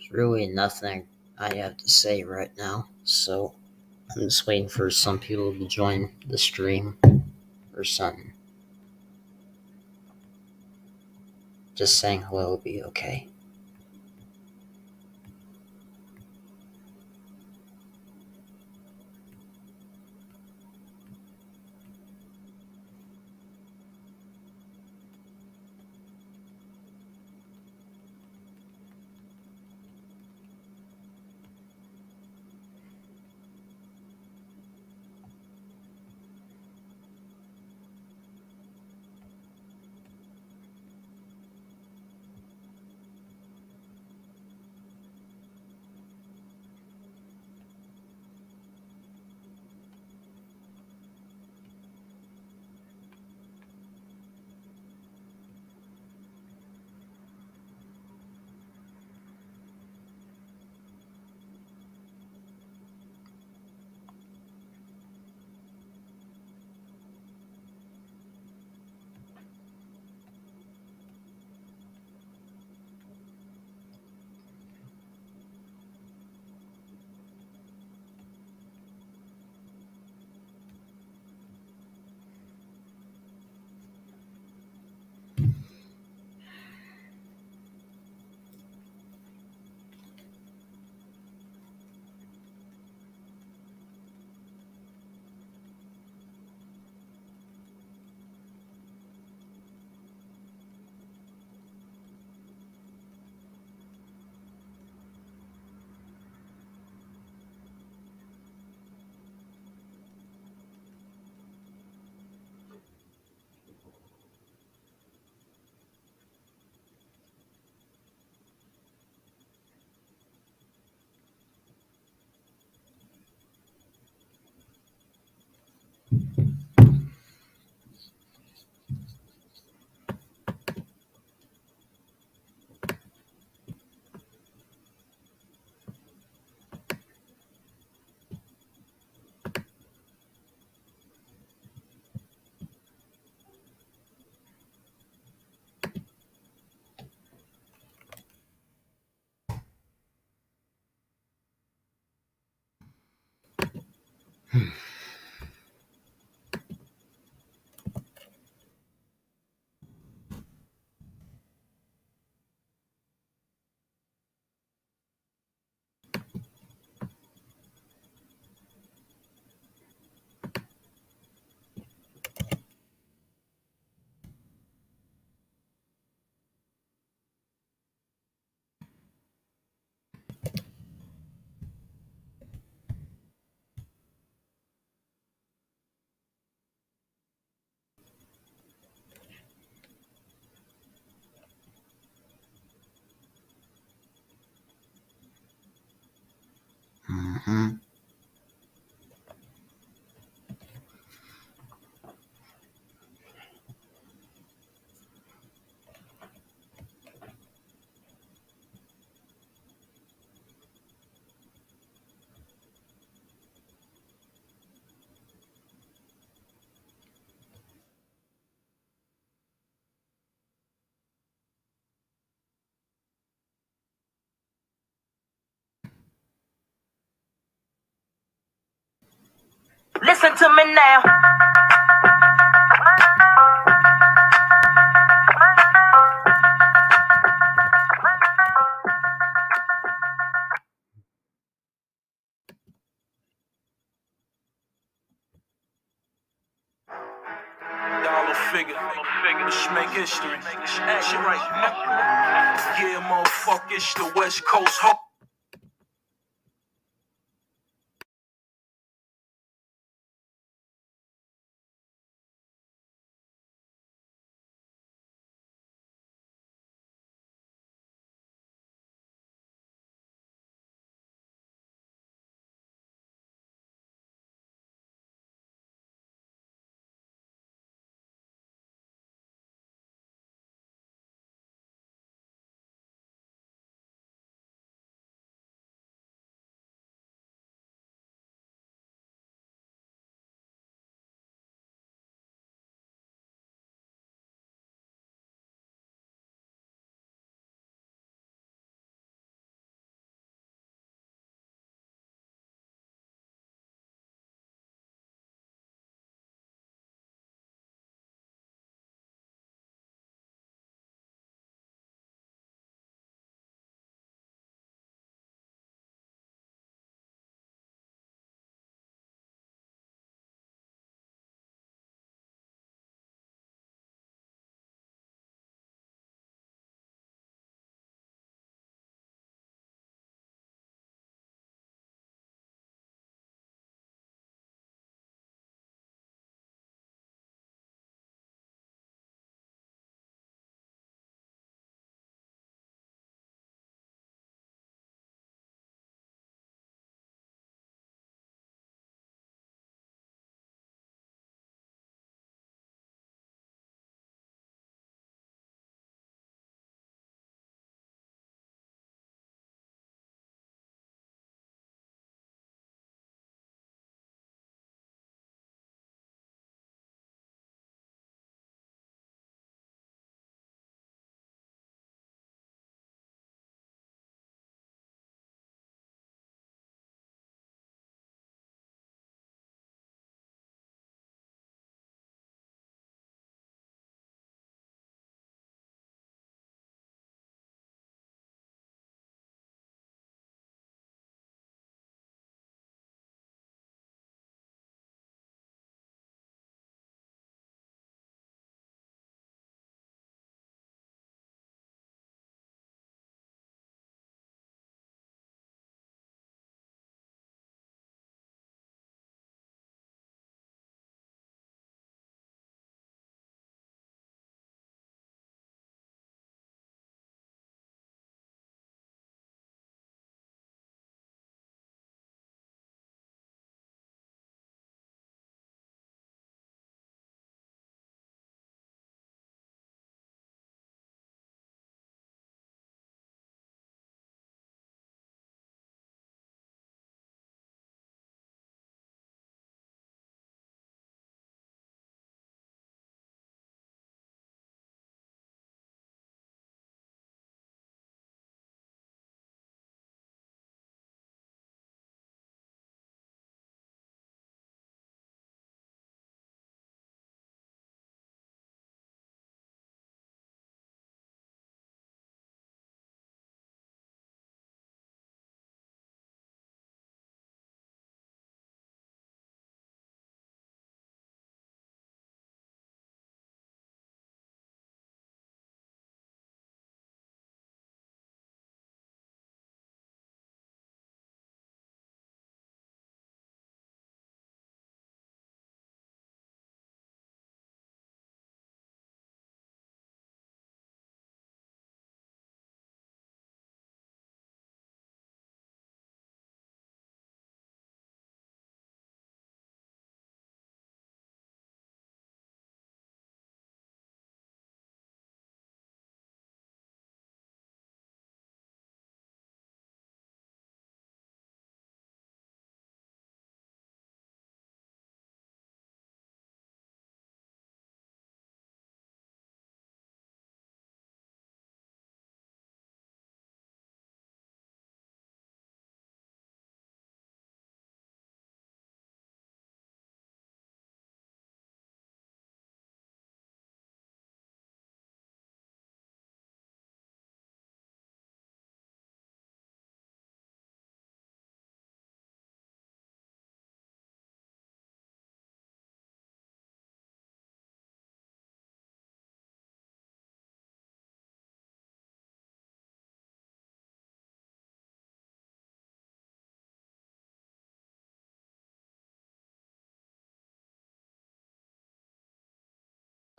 There's really nothing I have to say right now, so I'm just waiting for some people to join the stream or something. Just saying hello will be okay. Mm-hmm. Listen to me now. Dollar figure. Let's make history. Shit right. Yeah, motherfucker, it's the West Coast.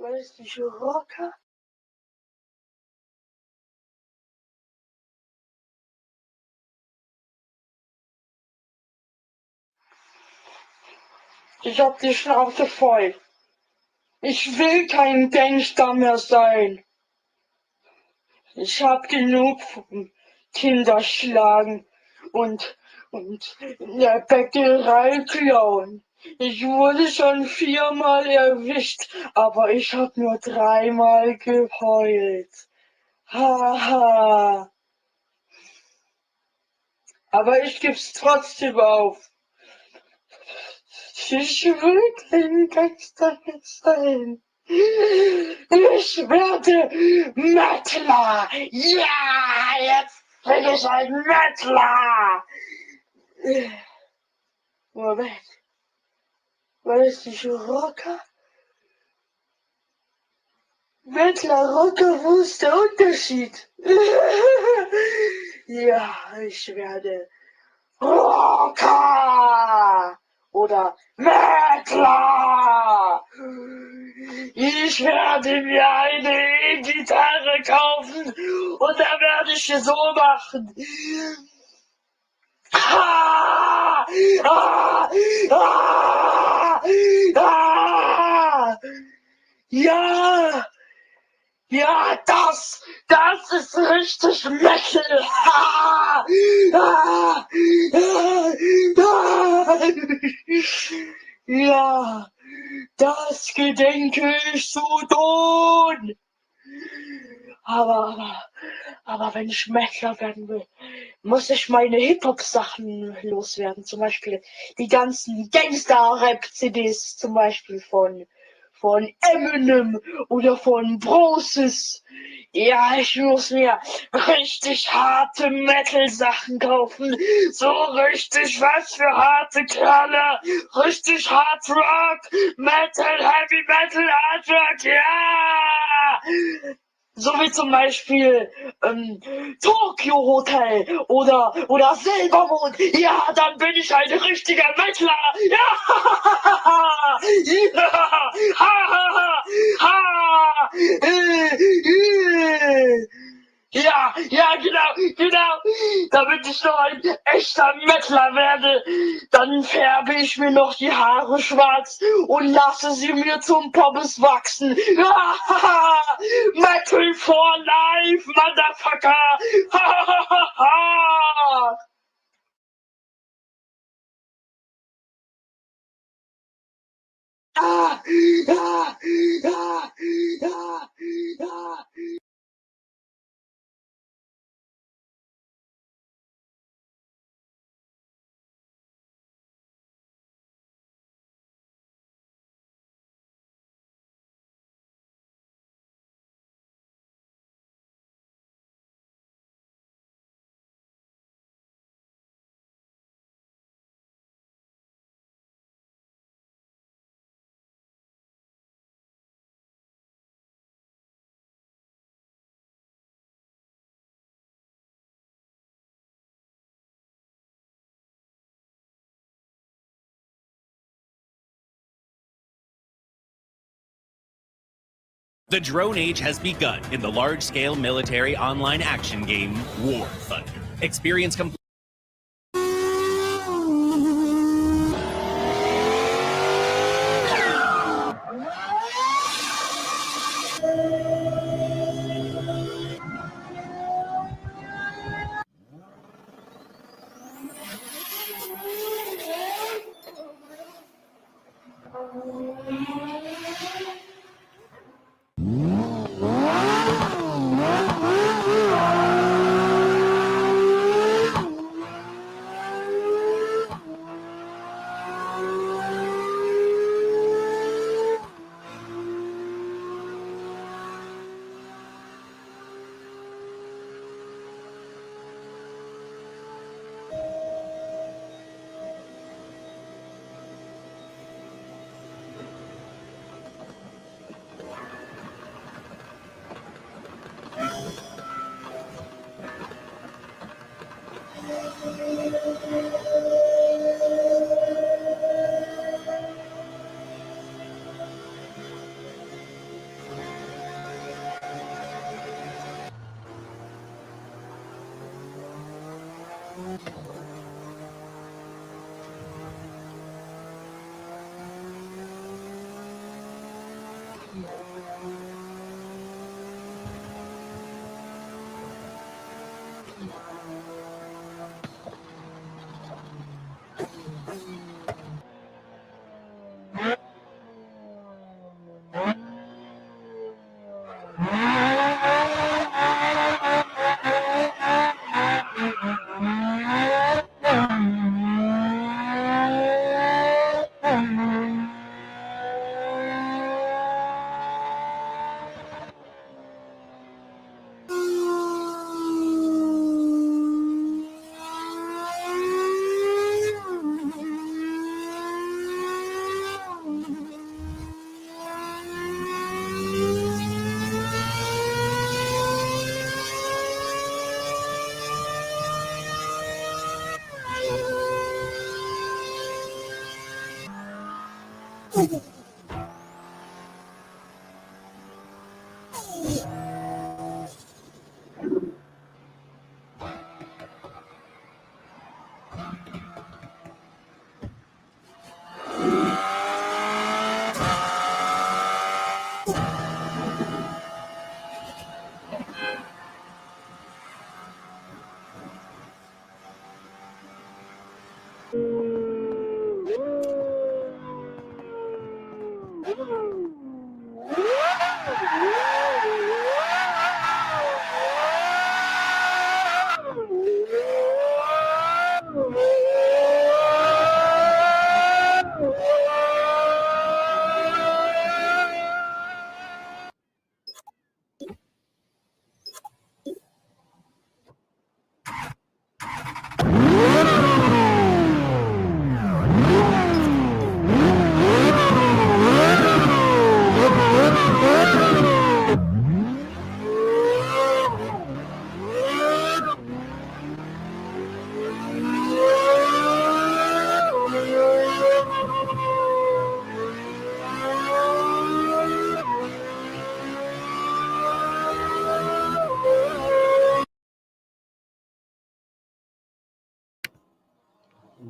Weißt du, Rocker? Ich hab die Schnauze voll. Ich will kein Gangster mehr sein. Ich hab genug von Kinderschlagen und in der Bäckerei klauen. Ich wurde schon 4-mal erwischt, aber ich hab nur 3-mal geheult. Haha. Aber ich geb's trotzdem auf. Ich will kein Gangster mehr sein. Ich werde Mettler. Ja, jetzt bin ich ein Mettler. Moment. Weißt du, Rocker? Mettler, Rocker, wo ist der Unterschied? Ja, ich werde Rocker oder Mettler. Ich werde mir eine E-Gitarre kaufen und dann werde ich es so machen. Ah, ah, ah, ah, ja, ja, das ist richtig Metal. Ah, ah, ah, ah. Ja, das gedenke ich zu tun. Aber wenn ich Mettler werden will, muss ich meine Hip-Hop-Sachen loswerden. Zum Beispiel die ganzen Gangster-Rap-CDs, zum Beispiel von Eminem oder von Brosis. Ja, ich muss mir richtig harte Metal-Sachen kaufen. So richtig was für harte Kerle. Richtig Hard Rock, Metal, Heavy Metal, Hard Rock, ja! So wie zum Beispiel Tokyo Hotel oder Silbermond. Ja, dann bin ich ein richtiger Mettler. Ja, ja, ha, ha, ha, ja, genau. Damit ich noch ein echter Mettler werde, dann färbe ich mir noch die Haare schwarz und lasse sie mir zum Pommes wachsen. Metal for life, Motherfucker. Ah, ah, ah, ah, ah. The drone age has begun in the large-scale military online action game War Thunder. Experience complete.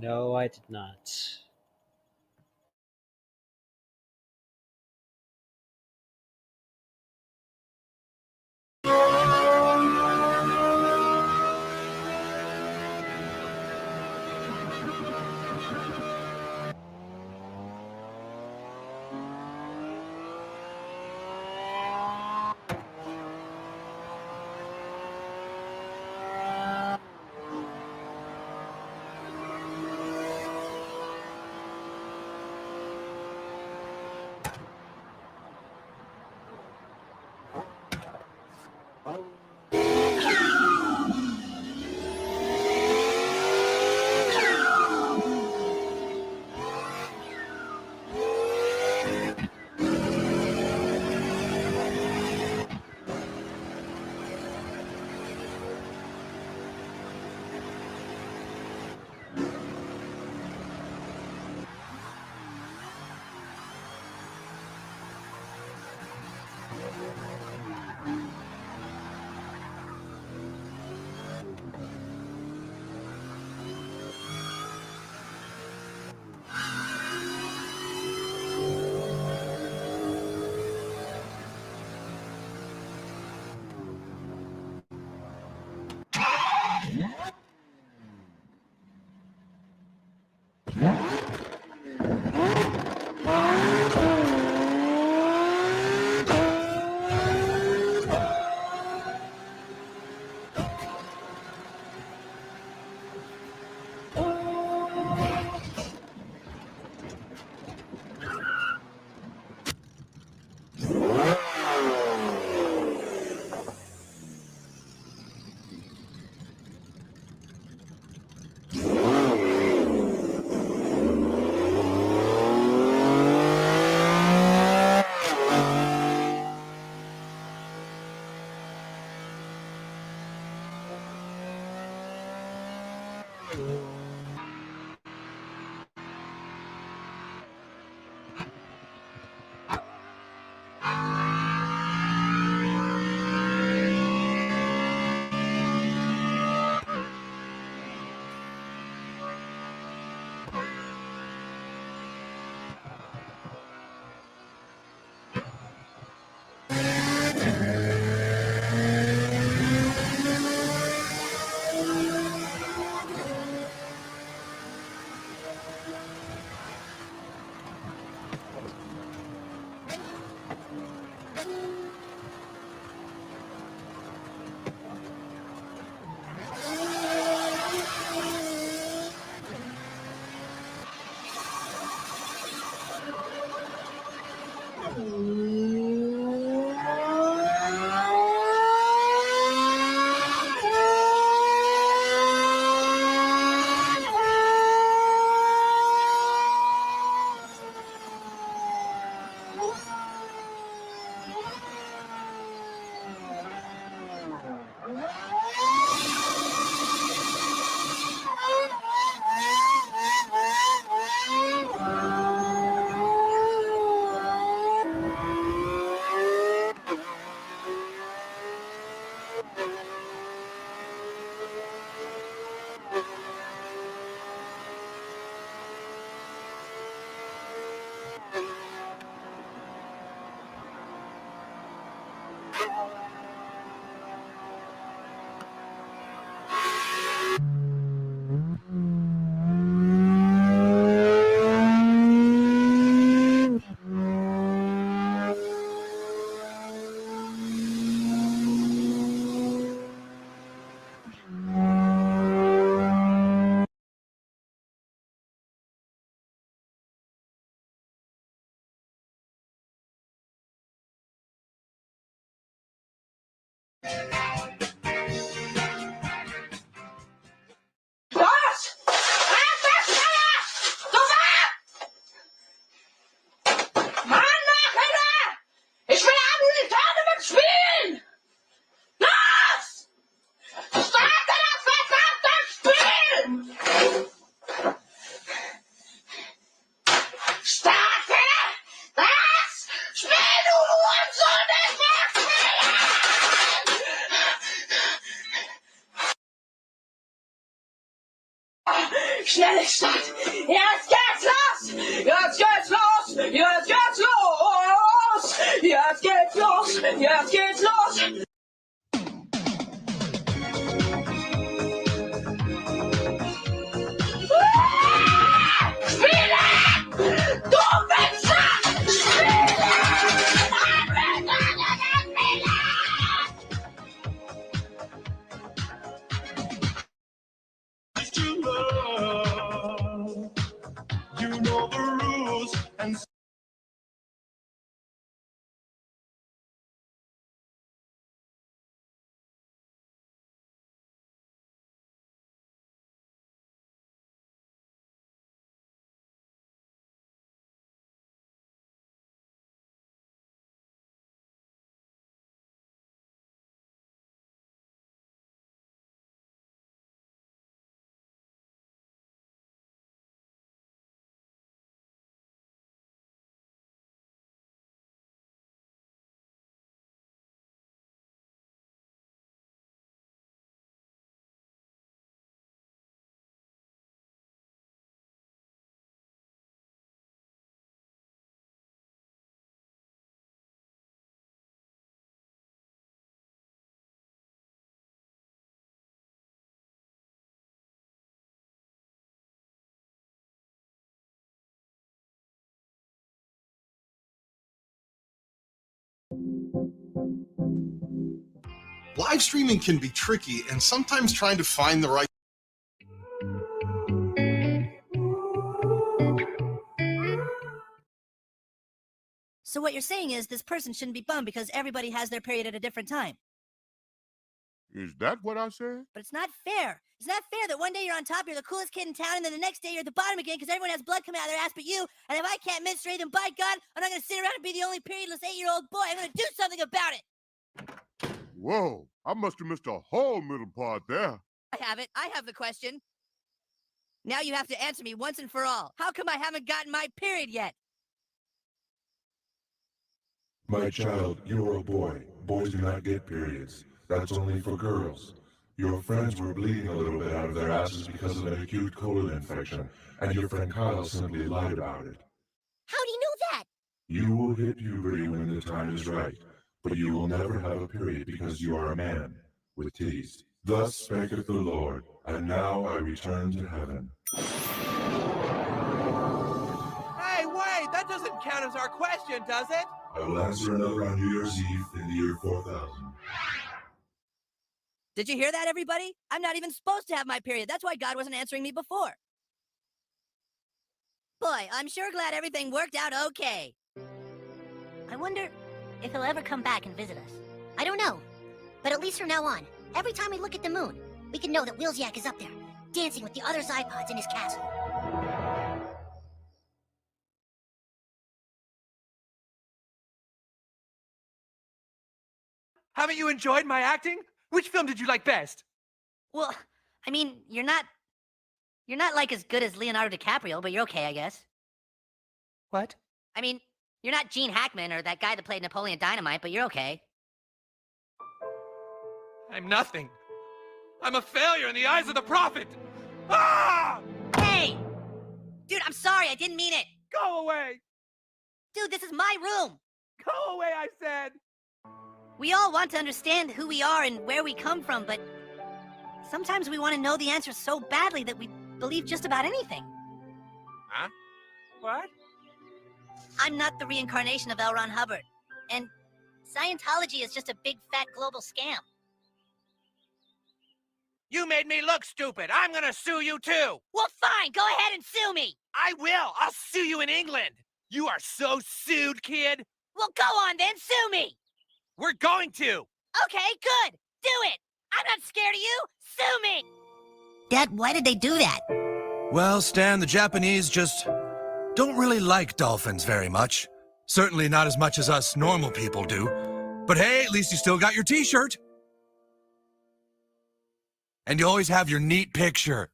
No, I did not. Was? Mann, Alter! Ich will Amerikaner mit Spielen! Los! Starte das verdammte Spiel! Starte das Spiel, du Hurensohn! Ich mag Spielen! Schnelle Start! Jetzt geht's los! Jetzt geht's los! Jetzt geht's los! Jetzt geht's los! Jetzt geht's los! Spiele! Du Wichser! Spiele! To love, you know the rules, and Live streaming can be tricky, and sometimes trying to find the right So what you're saying is this person shouldn't be bummed because everybody has their period at a different time. is that what I said? But it's not fair. It's not fair that one day you're on top, you're the coolest kid in town, and then the next day you're at the bottom again because everyone has blood coming out of their ass but you. And if I can't menstruate, then by God, I'm not going to sit around and be the only periodless 8-year-old boy. I'm going to do something about it. Whoa, I must have missed a whole middle part there. I have it. I have the question. Now you have to answer me once and for all. How come I haven't gotten my period yet? My child, you're a boy. Boys do not get periods. That's only for girls. Your friends were bleeding a little bit out of their asses because of an acute colon infection, and your friend Kyle simply lied about it. How do you know that? You will hit puberty when the time is right, but you will never have a period because you are a man with titties. Thus spaketh the Lord, and now I return to heaven. Hey, wait! That doesn't count as our question, does it? I will answer another on New Year's Eve in the year 4000. Did you hear that, everybody? I'm not even supposed to have my period. That's why God wasn't answering me before. Boy, I'm sure glad everything worked out okay. I wonder if he'll ever come back and visit us. I don't know, but at least from now on, every time we look at the moon, we can know that Wilsiak is up there, dancing with the other Zypods in his castle. Haven't you enjoyed my acting? Which film did you like best? Well, I mean, you're not like as good as Leonardo DiCaprio, but you're okay, I guess. What? I mean, you're not Gene Hackman or that guy that played Napoleon Dynamite, but you're okay. I'm nothing. I'm a failure in the eyes of the prophet. Ah! Hey! Dude, I'm sorry, I didn't mean it. Go away! Dude, this is my room. Go away, I said! We all want to understand who we are and where we come from, but sometimes we want to know the answer so badly that we believe just about anything. Huh? What? I'm not the reincarnation of L. Ron Hubbard, and Scientology is just a big fat global scam. You made me look stupid. I'm gonna sue you too. Well, fine, go ahead and sue me. I will. I'll sue you in England. You are so sued, kid. Well, go on then, sue me. We're going to. Okay, good. Do it. I'm not scared of you. Sue me. Dad, why did they do that? Well, Stan, the Japanese just don't really like dolphins very much. Certainly not as much as us normal people do. But hey, at least you still got your t-shirt. And you always have your neat picture.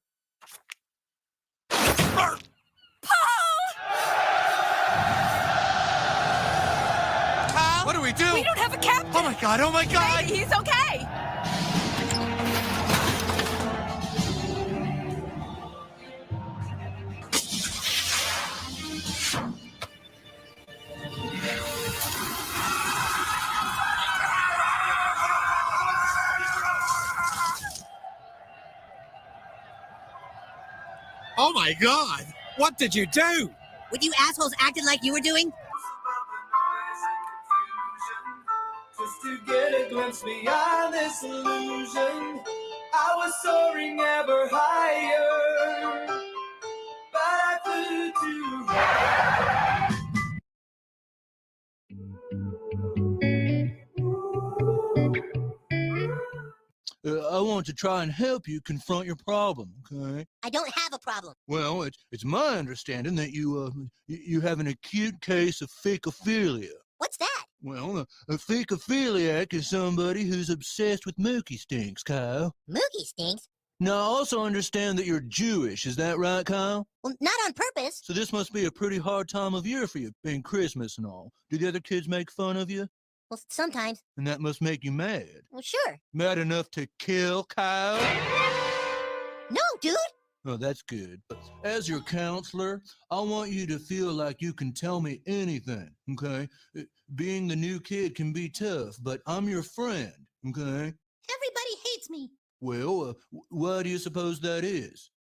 What do we do? We don't have a captain. Oh my god, oh my god! Maybe he's okay. Oh my god! What did you do? What you assholes acted like you were doing? Just to get a glimpse beyond this illusion, I was soaring ever higher, but I flew too high. I want to try and help you confront your problem, okay? I don't have a problem. Well, it's my understanding that you have an acute case of fakophilia. What's that? Well, a fakophiliac is somebody who's obsessed with mookie stinks, Kyle. Mookie stinks? Now, I also understand that you're Jewish. Is that right, Kyle? Well, not on purpose. So this must be a pretty hard time of year for you, being Christmas and all. Do the other kids make fun of you? Well, sometimes. And that must make you mad. Well, sure. Mad enough to kill Kyle? No, dude. Oh, that's good. But as your counselor, I want you to feel like you can tell me anything, okay? Being the new kid can be tough, but I'm your friend, okay? Everybody hates me. Well, why do you suppose that is?